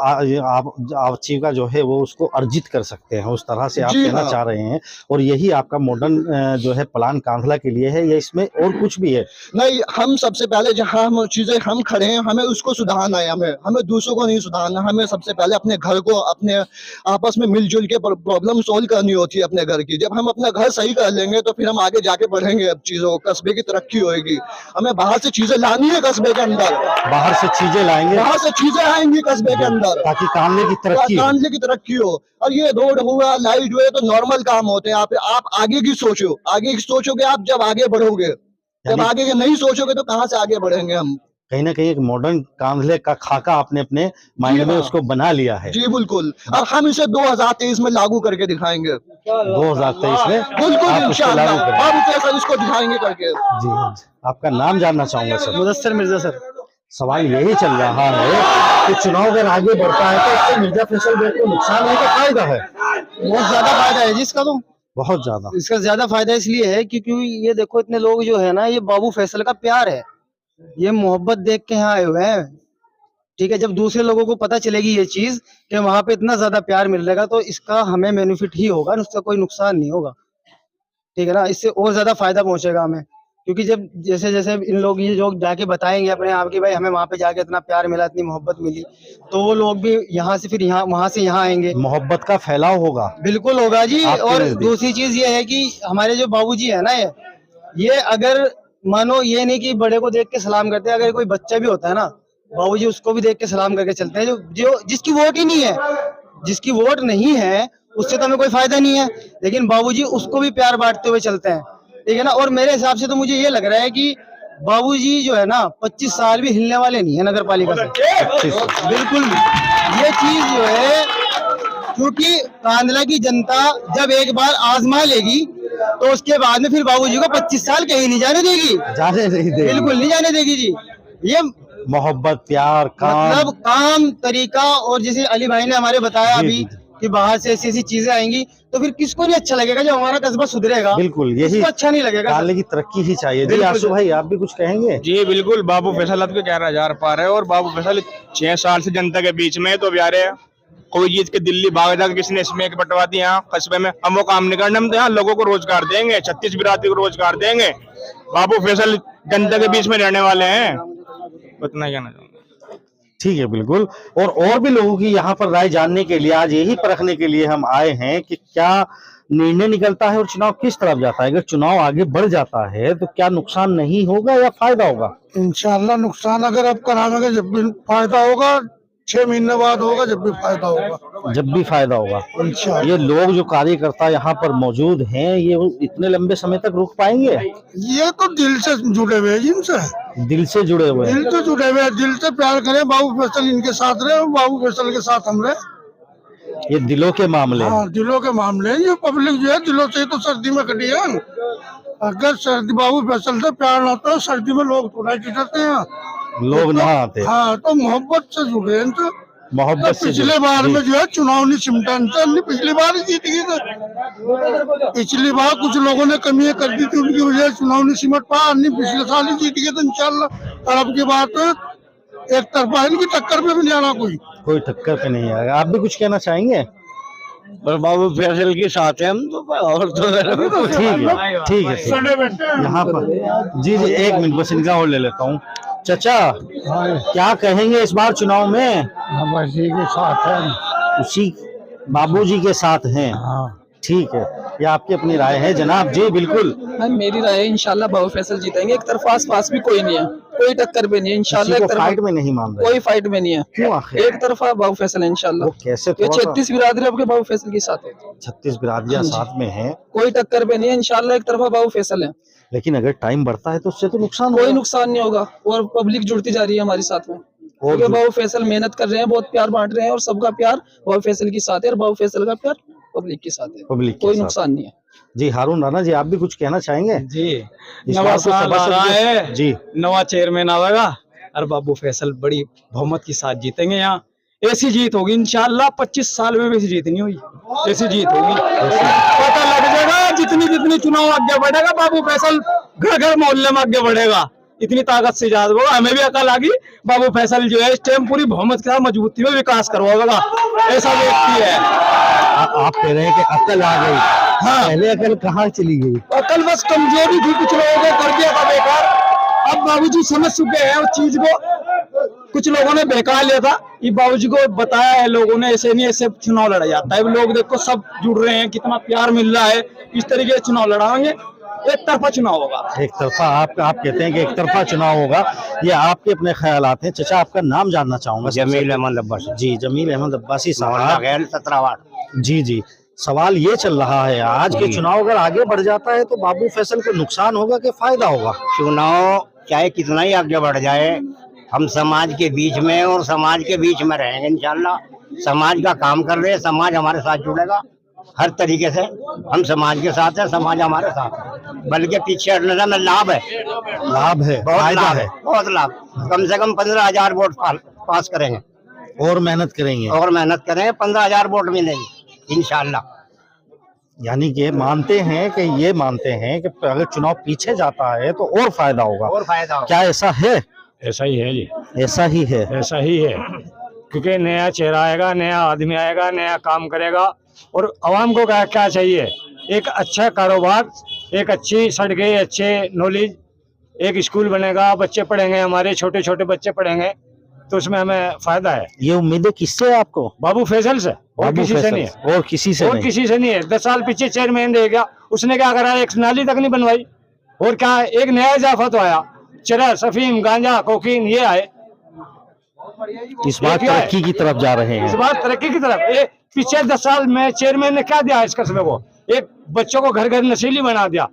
आप आजीविका जो है वो उसको अर्जित कर सकते हैं, उस तरह से आप जी कहना हाँ। चाह रहे हैं। और यही आपका मॉडर्न जो है प्लान कांधला के लिए है या इसमें और कुछ भी है? नहीं, हम सबसे पहले जहाँ हम चीजें हम खड़े हैं हमें उसको सुधारना है, हमें दूसरों को नहीं सुधारना। हमें सबसे पहले अपने घर को, अपने आपस में मिलजुल के प्रॉब्लम सोल्व करनी होती है अपने घर की। जब हम अपना घर सही कर लेंगे तो फिर हम आगे जाके बढ़ेंगे, अब चीजों को कस्बे की तरक्की होगी। हमें बाहर से चीजें लानी है कस्बे के अंदर, बाहर से चीजें लाएंगे, बाहर से चीजें आएंगी कस्बे के अंदर ताकि कांधले की तरक्की हो। कांधले की तरक्की हो। और ये रोड हुआ, लाइट हुए तो नॉर्मल काम होते हैं। आप आगे की सोचो, आगे की सोचोगे आप जब आगे बढ़ोगे, जब यानी- आगे के नहीं सोचोगे तो कहाँ से आगे बढ़ेंगे हम। कहीं ना कहीं एक मॉडर्न कांधले का खाका आपने अपने माइंड में हाँ। उसको बना लिया है। जी बिल्कुल, और हम इसे 2023 में लागू करके दिखाएंगे, 2023 में बिल्कुल आप उसको इंशाअल्लाह। लागू करेंगे। बाबू फैसल इसको दिखाएंगे करके। जी, आपका नाम जानना चाहूंगा सर। मुदस्सिर मिर्जा सर। सवाल यही चल रहा है कि चुनाव अगर आगे बढ़ता है तो इससे मिर्जा फैसल बेग को नुकसान है कि फायदा है? बहुत ज्यादा फायदा है जी इसका, तो बहुत ज्यादा। इसका ज्यादा फायदा इसलिए है क्योंकि ये देखो इतने लोग जो है ना, ये बाबू फैसल का प्यार है, ये मोहब्बत देख के यहाँ आए हुए हैं। ठीक है, जब दूसरे लोगों को पता चलेगी ये चीज कि वहां पे इतना ज्यादा प्यार मिल रहेगा तो इसका हमें बेनिफिट ही होगा, उसका कोई नुकसान नहीं होगा। ठीक है ना, इससे और ज्यादा फायदा पहुंचेगा हमें, क्योंकि जब जैसे जैसे इन लोग ये लोग जाके बताएंगे अपने आप की भाई हमें वहां पे जाके इतना प्यार मिला, इतनी मोहब्बत मिली, तो वो लोग भी यहाँ से फिर यहाँ, वहां से यहाँ आएंगे। मोहब्बत का फैलाव होगा। बिल्कुल होगा जी। आपके और नजदीक। दूसरी चीज ये है कि हमारे जो बाबूजी है ना, ये अगर मानो ये नहीं कि बड़े को देख के सलाम करते हैं, अगर कोई बच्चा भी होता है ना, बाबूजी उसको भी देख के सलाम करके चलते हैं। जो जिसकी वोट ही नहीं है, जिसकी वोट नहीं है उससे तो हमें कोई फायदा नहीं है, लेकिन बाबूजी उसको भी प्यार बांटते हुए चलते हैं। ठीक है ना, और मेरे हिसाब से तो मुझे ये लग रहा है कि बाबूजी जो है ना 25 साल भी हिलने वाले नहीं है नगर पालिका से, बिल्कुल भी। ये चीज जो है, क्योंकि कांधला की जनता जब एक बार आजमा लेगी तो उसके बाद में फिर बाबूजी को 25 साल कहीं नहीं जाने देगी, जाने नहीं देगी। बिल्कुल नहीं जाने देगी जी। ये मोहब्बत, प्यार, काम, मतलब काम, तरीका, और जैसे अली भाई ने हमारे बताया जी, अभी जी। कि बाहर से ऐसी ऐसी चीजें आएंगी तो फिर किसको नहीं अच्छा लगेगा जब हमारा कस्बा सुधरेगा, बिल्कुल यही उसको अच्छा नहीं लगेगा। कांधले की तरक्की ही चाहिए। जी बिल्कुल। आशु भाई, आप भी कुछ कहेंगे? जी बिल्कुल, बाबू फैसल आपके 11,000 पार है, और बाबू फैसल 6 साल से जनता के बीच में, तो प्यारे है। कोई जीत के दिल्ली भाग जाकर किसी ने इसमें बंटवा दी यहाँ कस्बे में, हम वो काम नहीं करना, हम तो यहाँ लोगों को रोजगार देंगे, 36 बिरादरी को रोजगार देंगे। बाबू फैसल जनता के बीच में रहने वाले हैं, उतना ही कहना चाहूंगा। ठीक है, बिल्कुल। और भी लोगों की यहाँ पर राय जानने के लिए, आज यही परखने के लिए हम आए हैं कि क्या निर्णय निकलता है और चुनाव किस तरफ जाता है। अगर चुनाव आगे बढ़ जाता है तो क्या नुकसान नहीं होगा या फायदा होगा? इंशाल्लाह नुकसान अगर अब करावेंगे जब भी फायदा होगा, 6 महीने बाद होगा जब भी फायदा होगा। जब भी फायदा होगा। इंशाल्लाह। ये लोग जो कार्यकर्ता यहाँ पर मौजूद हैं, ये इतने लंबे समय तक रुक पाएंगे? ये तो दिल से जुड़े हुए हैं जिनसे, दिल से जुड़े हुए हैं। दिल से जुड़े हुए हैं, दिल से प्यार करें। बाबू फैसल इनके साथ रहे, बाबू फैसल के साथ हम रहे। ये दिलों के मामले हैं। हाँ, दिलों के मामले हैं। ये पब्लिक जो है दिलों से ही तो सर्दी में कटी है। अगर सर्दी बाबू फैसल से प्यार ना होता, सर्दी में लोग थोड़ा चिढ़ते हैं, लोग ना आते। हाँ, तो मोहब्बत से जुड़े हैं इनसे। मोहब्बत से पिछले जुड़े। बार जी। में जो है चुनाव नहीं सिमटा इनसे, पिछली बार ही जीत गई थी। पिछली बार कुछ लोगों ने कमियां कर दी थी, उनकी वजह से चुनाव नहीं सिमट पाया, नहीं पिछले साल ही जीत गए थे इंशाल्लाह। और अब की बात एक तरफा इनकी टक्कर पे भी नहीं आना कोई टक्कर पे नहीं आएगा। आप भी कुछ कहना चाहेंगे? पर बाबू फैसल के साथ है हम तो, और तो ठीक है यहाँ पर। जी, एक मिनट बस इनका और ले लेता हूँ। चाचा, क्या कहेंगे इस बार चुनाव में? हम इसी के साथ हैं। उसी बाबूजी के साथ हैं। ठीक है, ये आपकी अपनी राय है जनाब। जी बिल्कुल, मेरी राय है इंशाल्लाह बाबू फैसल जीतेंगे। एक तरफा आस-पास भी कोई नहीं है, कोई टक्कर पे नहीं है इंशाल्लाह। किसी एक को तरफा फाइट में नहीं मान रहे? कोई फाइट में नहीं है। क्यों आखिर? एक तरफा बाबू फैसल है इंशाल्लाह। वो कैसे? ये थोड़ा सा 36 बिरादरी आपके बाबू फैसल के साथ है, 36 बिरादरियां साथ में हैं। कोई टक्कर पे नहीं है इंशाल्लाह। एक तरफा बाबू फैसल है। लेकिन अगर टाइम बढ़ता है तो उससे तो नुकसान कोई होगा। नुकसान नहीं होगा और पब्लिक जुड़ती जा रही है हमारे साथ में, और क्योंकि बाबू फैसल मेहनत कर रहे हैं, बहुत प्यार बांट रहे हैं और सबका प्यार बाबू फैसल के साथ है और बाबू फैसल का प्यार पब्लिक के साथ है, पब्लिक के कोई साथ। नुकसान नहीं है। जी हारून राणा जी, आप भी कुछ कहना चाहेंगे? जी, इस नवा बार तो साल आ सभासद रहा जो- है, जी नवा चेयरमैन आवेगा और बाबू फैसल बड़ी बहुमत के साथ जीतेंगे। यहाँ ऐसी जीत होगी इंशाल्लाह, 25 साल में भी ऐसी जीत नहीं हुई, ऐसी जीत होगी। पता लग जाएगा जितनी जितनी चुनाव आगे बढ़ेगा बाबू फैसल घर घर मोहल्ले में आगे बढ़ेगा, इतनी ताकत से इजाजत होगा। हमें भी अकल आ गई, बाबू फैसल जो है इस टाइम पूरी बहुमत के साथ मजबूती में विकास करवाएगा, ऐसा व्यक्ति है। आप कह रहे हैं कि अकल आ गई। हाँ, पहले अकल कहाँ चली गई? अकल बस कमजोरी थी, कुछ लोगों को कर दिया था बेकार। अब बाबूजी समझ चुके हैं उस चीज को, कुछ लोगों ने बहका लिया था, ये बाबूजी को बताया है लोगों ने, ऐसे नहीं ऐसे चुनाव लड़ा जाता है। लोग देखो सब जुड़ रहे हैं, कितना प्यार मिल रहा है, इस तरीके से चुनाव लड़ाएंगे, एक तरफा चुनाव होगा। एक तरफा आप कहते हैं कि एक तरफा चुनाव होगा, ये आपके अपने ख्यालात हैं। चचा, आपका नाम जानना चाहूंगा। जमील अहमद अब्बासी। जी, जमील अहमद अब्बासी साहब। 17 वार्ड। जी जी, सवाल ये चल रहा है, आज के चुनाव अगर आगे बढ़ जाता है तो बाबू फैसल को नुकसान होगा कि फायदा होगा? चुनाव चाहे कितना ही आगे बढ़ जाए, हम समाज के बीच में और समाज के बीच में रहेंगे इंशाल्लाह। समाज का काम कर रहे हैं, समाज हमारे साथ जुड़ेगा हर तरीके से, हम समाज के साथ हैं, समाज हमारे साथ है, बल्कि पीछे हटने में लाभ है। लाभ है, बहुत फायदा लाभ है। बहुत लाभ। कम से कम 15,000 वोट पास करेंगे और मेहनत करेंगे, और मेहनत करेंगे, 15,000 वोट मिलेंगे इंशाल्लाह। यानी कि मानते हैं कि अगर चुनाव पीछे जाता है तो और फायदा होगा। और फायदा होगा। क्या ऐसा है? ऐसा ही है जी, ऐसा ही है। ऐसा ही है, क्योंकि नया चेहरा आएगा, नया आदमी आएगा, नया काम करेगा। और आवाम को क्या चाहिए? एक अच्छा कारोबार, एक अच्छी सड़कें, अच्छे नॉलेज, एक स्कूल बनेगा, बच्चे पढ़ेंगे, हमारे छोटे छोटे बच्चे पढ़ेंगे, तो उसमें हमें फायदा है। ये उम्मीदें किससे है आपको? बाबू फैसल से, और बाबू किसी से फैसल नहीं है, और किसी से और नहीं। किसी से नहीं है। 10 साल पीछे चेयरमैन रह गया, उसने क्या करा? एक नाली तक नहीं बनवाई। और क्या एक नया इजाफा तो आया, चरस, अफीम, गांजा, कोकीन, ये आए। इस बार क्या है? तरक्की की तरफ जा रहे इस हैं। बार तरक्की की तरफ। ये पिछले 10 साल में चेयरमैन ने क्या दिया इस कस्बे को? एक बच्चों को घर घर नशीली बना दिया,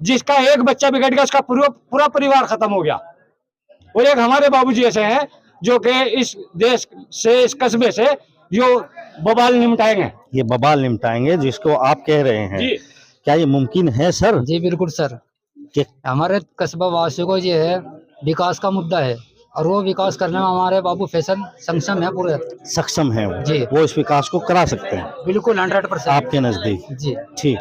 जिसका एक बच्चा बिगड़ गया उसका पूरा परिवार खत्म हो गया। और एक हमारे बाबूजी ऐसे हैं जो कि इस देश से, इस कस्बे से जो बवाल निपटाएंगे। ये बवाल निपटाएंगे जिसको आप कह रहे हैं। जी। क्या ये मुमकिन है सर? जी बिल्कुल सर, कि हमारे कस्बा वासियों को ये है विकास का मुद्दा है, और वो विकास करने में हमारे बाबू फैसल सक्षम है, पूरे सक्षम है वो? जी। वो इस विकास को करा सकते हैं बिल्कुल 100%। आपके नजदीक? जी ठीक।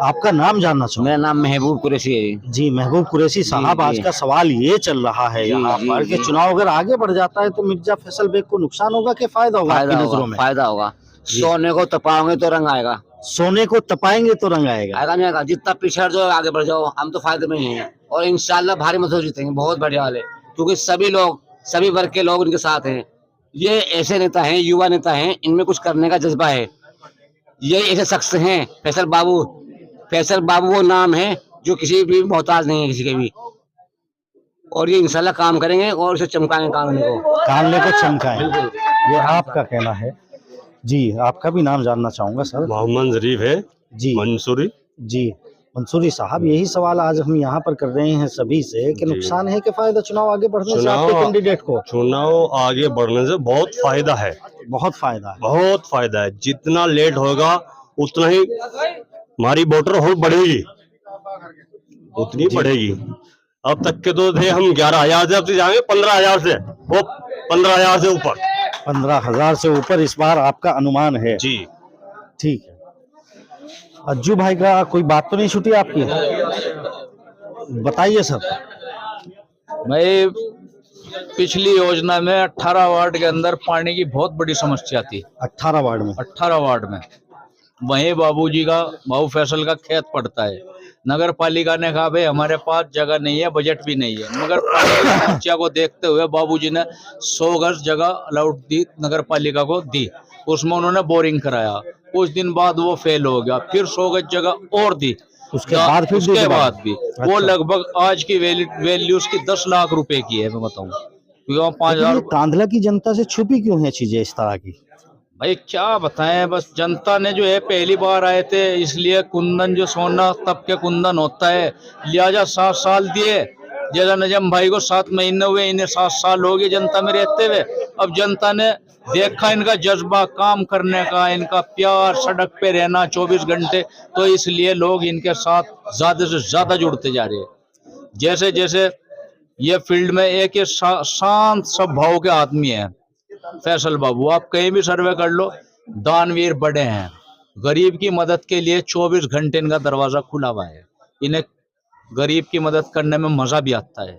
आपका नाम जानना चाहूँगा। मेरा नाम महबूब कुरैशी है। जी, महबूब कुरैशी साहब, जी। आज का सवाल ये चल रहा है यहाँ जी, पर जी। कि चुनाव अगर आगे बढ़ जाता है तो मिर्जा फैसल बेग को नुकसान होगा कि फायदा होगा आपकी नजरों में? फायदा होगा। सोने को तपाओगे तो रंग आएगा, सोने को तपाएंगे तो रंग आएगा। आएगा नहीं आएगा। जितना पीछे हट जाओ आगे बढ़ जाओ, हम तो फायदे में ही हैं और इंशाल्लाह भारी मतों जीतेंगे, बहुत बढ़िया वाले, क्योंकि सभी लोग, सभी वर्ग के लोग इनके साथ हैं। ये ऐसे नेता हैं, युवा नेता हैं, इनमें कुछ करने का जज्बा है। ये ऐसे शख्स हैं फैसल बाबू। फैसल बाबू वो नाम है जो किसी भी मोहताज नहीं है, किसी के भी, और ये इंशाल्लाह काम करेंगे और इसे चमकाएंगे कानले को चमकाएं। ये आपका कहना है। जी, आपका भी नाम जानना चाहूंगा सर। मोहम्मद जरीफ है जी। मंसूरी। जी, मंसूरी साहब, यही सवाल आज हम यहाँ पर कर रहे हैं सभी से कि नुकसान है कि फायदा चुनाव आगे बढ़ने से आपके कैंडिडेट को? चुनाव आगे बढ़ने से बहुत फायदा है, बहुत फायदा है। बहुत फायदा है। जितना लेट होगा उतना ही हमारी वोटर और बढ़ेगी, उतनी बढ़ेगी। अब तक के तो थे हम 11,000 से, अब तो जाएंगे 15,000 से, वो 15,000 से ऊपर। 15,000 से ऊपर इस बार आपका अनुमान है? जी। ठीक है। अज्जू भाई का कोई बात तो नहीं छूटी आपकी? बताइए सर। मैं पिछली योजना में 18 वार्ड के अंदर पानी की बहुत बड़ी समस्या थी। 18 वार्ड में? 18 वार्ड में। वहीं बाबू फैसल का खेत पड़ता है। नगर पालिका ने कहा भाई हमारे पास जगह नहीं है, बजट भी नहीं है। नगर पालिका की समस्या को देखते हुए बाबूजी ने 100 गज जगह अलाउट दी, नगर पालिका को दी। उसमें उन्होंने बोरिंग कराया। कुछ दिन बाद वो फेल हो गया, फिर 100 गज जगह और दी। उसके बाद भी वो लगभग आज की वैल्यू उसकी 10 लाख रुपए की है, मैं बताऊं, क्योंकि वहाँ 5,000। कांधला की जनता से छुपी क्यों है चीजें इस तरह की? भाई क्या बताएं, बस जनता ने जो है पहली बार आए थे, इसलिए कुंदन जो सोना तब के कुंदन होता है, लिहाजा 7 साल दिए। जैसा नजम भाई को 7 महीने हुए, इन्हें 7 साल हो गए जनता में रहते हुए। अब जनता ने देखा इनका जज्बा काम करने का, इनका प्यार, सड़क पे रहना 24 घंटे, तो इसलिए लोग इनके साथ ज्यादा से ज्यादा जुड़ते जा रहे हैं। जैसे जैसे ये फील्ड में एक ये शांत स्वभाव के आदमी है फैसल बाबू, आप कहीं भी सर्वे कर लो, दानवीर बड़े हैं, गरीब की मदद के लिए 24 घंटे इनका दरवाजा खुला हुआ है। इन्हें गरीब की मदद करने में मजा भी आता है,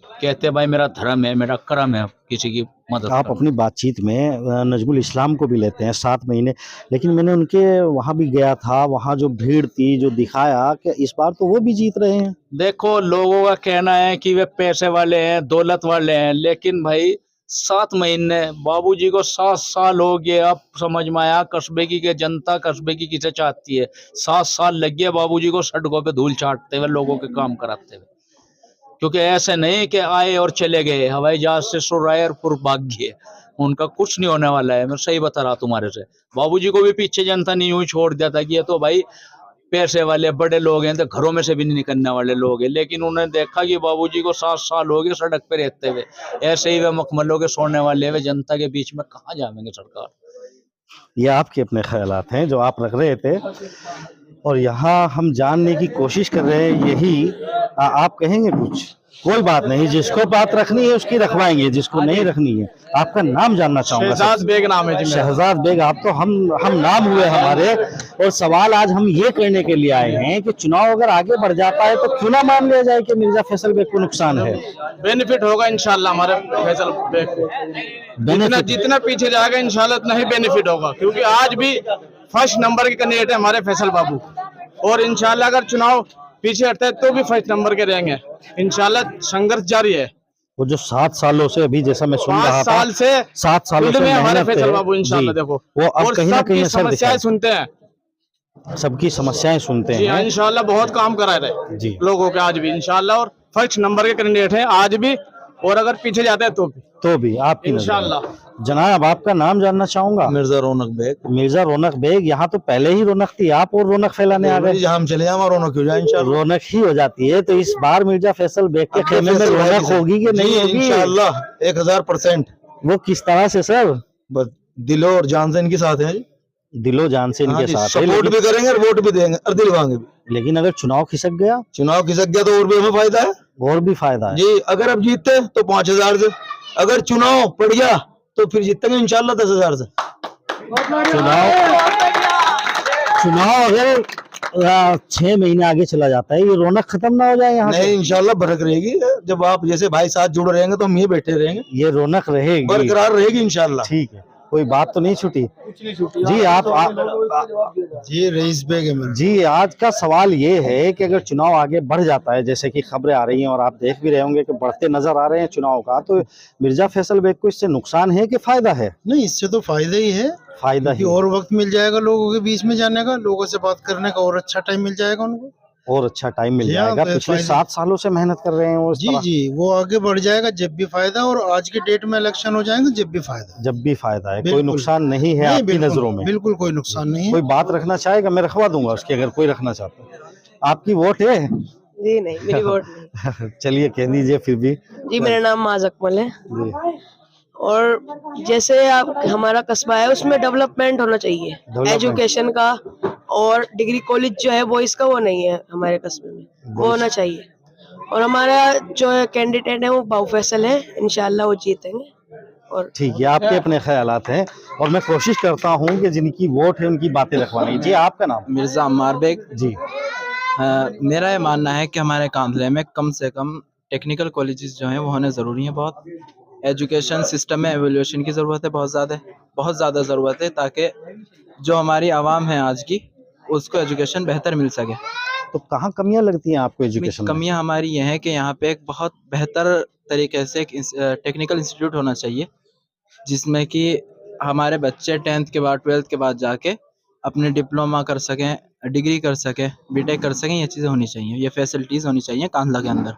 कहते हैं भाई मेरा धर्म है, मेरा कर्म है किसी की मदद। आप अपनी बातचीत में नजमुल इस्लाम को भी लेते हैं 7 महीने, लेकिन मैंने उनके वहाँ भी गया था, वहाँ जो भीड़ थी, जो दिखाया कि इस बार तो वो भी जीत रहे हैं। देखो लोगों का कहना है कि वे पैसे वाले हैं, दौलत वाले हैं, लेकिन भाई 7 महीने बाबूजी को 7 साल हो गए। अब समझ में आया कस्बे की के जनता कस्बे की किसे चाहती है। 7 साल लग गए बाबूजी को सड़कों पे धूल चाटते हुए, लोगों के काम कराते हुए। क्योंकि ऐसे नहीं कि आए और चले गए, हवाई जहाज से सुरायरपुर भाग गए, उनका कुछ नहीं होने वाला है। मैं सही बता रहा तुम्हारे से, बाबूजी को भी पीछे जनता नहीं यूं छोड़ दिया था कि ये तो भाई पैसे वाले बड़े लोग हैं, तो घरों में से भी नहीं निकलने वाले लोग हैं। लेकिन उन्होंने देखा कि बाबूजी को 7 साल हो गए सड़क पे रहते हुए, ऐसे ही वे मखमलों के सोने वाले वे जनता के बीच में कहाँ जाएंगे सरकार। ये आपके अपने ख्यालात हैं जो आप रख रहे थे, और यहाँ हम जानने की कोशिश कर रहे हैं। यही आप कहेंगे कुछ? कोई बात नहीं, जिसको बात रखनी है उसकी रखवाएंगे, जिसको नहीं रखनी है। आपका नाम जानना चाहूंगा। शहजाद बेग नाम है जी मेरा। शहजाद बेग, आप तो हम नाम हुए हमारे, और सवाल आज हम ये करने के लिए आए हैं कि चुनाव अगर आगे बढ़ जाता है तो क्यों ना मान लिया जाए कि मिर्जा फैसल बेग को नुकसान है। बेनिफिट होगा इंशाल्लाह हमारे फैसल बेग को, जितना पीछे जाएगा इंशाल्लाह उतना ही बेनिफिट होगा, क्योंकि आज भी फर्स्ट नंबर के कैंडिडेट है हमारे फैसल बाबू, और इंशाल्लाह अगर चुनाव पीछे हटता है तो भी फर्स्ट नंबर के रहेंगे। इंशाल्लाह संघर्ष जारी है। वो जो 7 सालों से अभी जैसा मैं सुन रहा था, 7 सालों से हमारे फैसल बाबू इंशाल्लाह देखो, वो अब कहीं ना कहीं समस्याएं सुनते हैं, सबकी समस्याएं सुनते हैं। इंशाल्लाह बहुत काम करा रहे जी लोगों के आज भी इंशाल्लाह, और फर्स्ट नंबर के कैंडिडेट हैं आज भी, और अगर पीछे जाते हैं तो भी आपकी इंशाल्लाह। जनाब आपका नाम जानना चाहूंगा। मिर्जा रौनक बेग। मिर्जा रौनक बेग, यहाँ तो पहले ही रौनक थी, आप और रौनक फैलाने आ गए। जहाँ हम चले जाए रौनक हो जाए इंशाल्लाह। रौनक ही हो जाती है, तो इस बार मिर्जा फैसल बेग के खेमे में रौनक होगी कि नहीं होगी? इंशाल्लाह 1000%। वो किस तरह से सर? बस दिलो और जान से इनके साथ है, दिलो जान से इनके साथ है। सपोर्ट भी करेंगे और वोट भी देंगे और दिलवाएंगे भी। लेकिन अगर चुनाव खिसक गया? चुनाव खिसक गया तो और भी हमें फायदा है। और भी फायदा है जी। अगर अब जीतते तो 5000 से, अगर चुनाव पड़ गया तो फिर जीतेंगे इंशाल्लाह 10,000 से। चुनाव अगर 6 महीने आगे चला जाता है, ये रौनक खत्म ना हो जाए यहाँ? नहीं, इंशाल्लाह बरक रहेगी। जब आप जैसे भाई साथ जुड़े रहेंगे तो हम ये बैठे रहेंगे, ये रौनक रहेगी, बरकरार रहेगी इंशाल्लाह। ठीक है, कोई बात तो नहीं छूटी जी। आप जी रईस बेग है मेरा। जी, आज का सवाल ये है कि अगर चुनाव आगे बढ़ जाता है, जैसे कि खबरें आ रही हैं और आप देख भी रहे होंगे कि बढ़ते नजर आ रहे हैं चुनाव का, तो मिर्जा फैसल बेग को इससे नुकसान है कि फायदा है? नहीं, इससे तो फायदा ही है। फायदा ही, और वक्त मिल जाएगा लोगों के बीच में जाने का, लोगों से बात करने का और अच्छा टाइम मिल जाएगा उनको, और अच्छा टाइम मिल जाएगा। पिछले 7 सालों से मेहनत कर रहे हैं वो। जी, वो आगे बढ़ जाएगा जब भी फायदा, और आज के डेट में इलेक्शन हो जाएंगे जब भी फायदा। जब भी फायदा है, कोई नुकसान नहीं है आपकी नजरों में? बिल्कुल कोई नुकसान नहीं है। कोई बात रखना चाहेगा? मैं रखवा दूंगा उसकी, अगर कोई रखना चाहता है। आपकी वोट है? जी नहीं, मेरी वोट नहीं। चलिए कह दीजिए फिर भी। जी मेरा नाम माज अकमल है जी। और जैसे आप हमारा कस्बा है उसमें डेवलपमेंट होना चाहिए, एजुकेशन का, और डिग्री कॉलेज जो है वो इसका वो नहीं है हमारे कस्बे में, वो होना चाहिए। और हमारा जो कैंडिडेट है वो बाबू फैसल है, इंशाल्लाह वो जीतेंगे। और ठीक है, आपके अपने ख्यालात हैं, और मैं कोशिश करता हूँ कि जिनकी वोट है उनकी बातें रखवानी। जी आपका नाम? मिर्जा अम्मार बेग जी। मेरा ये मानना है कि हमारे कांधले में कम से कम टेक्निकल कॉलेजेस जो हैं वो होने ज़रूरी हैं। बहुत एजुकेशन सिस्टम में एवोल्यूशन की ज़रूरत है, बहुत ज़्यादा ज़रूरत है, ताकि जो हमारी आवाम है आज की उसको एजुकेशन बेहतर मिल सके। तो कहाँ कमियाँ लगती हैं आपको एजुकेशन में? कमियाँ हमारी ये हैं कि यहाँ पे एक बहुत बेहतर तरीके से एक टेक्निकल इंस्टीट्यूट होना चाहिए, जिसमें कि हमारे बच्चे 10th के बाद 12th के बाद जाके अपने डिप्लोमा कर सकें, डिग्री कर सकें, बीटेक कर सकें। ये चीज़ें होनी चाहिए, ये फैसिलिटीज़ होनी चाहिए कांधला के अंदर।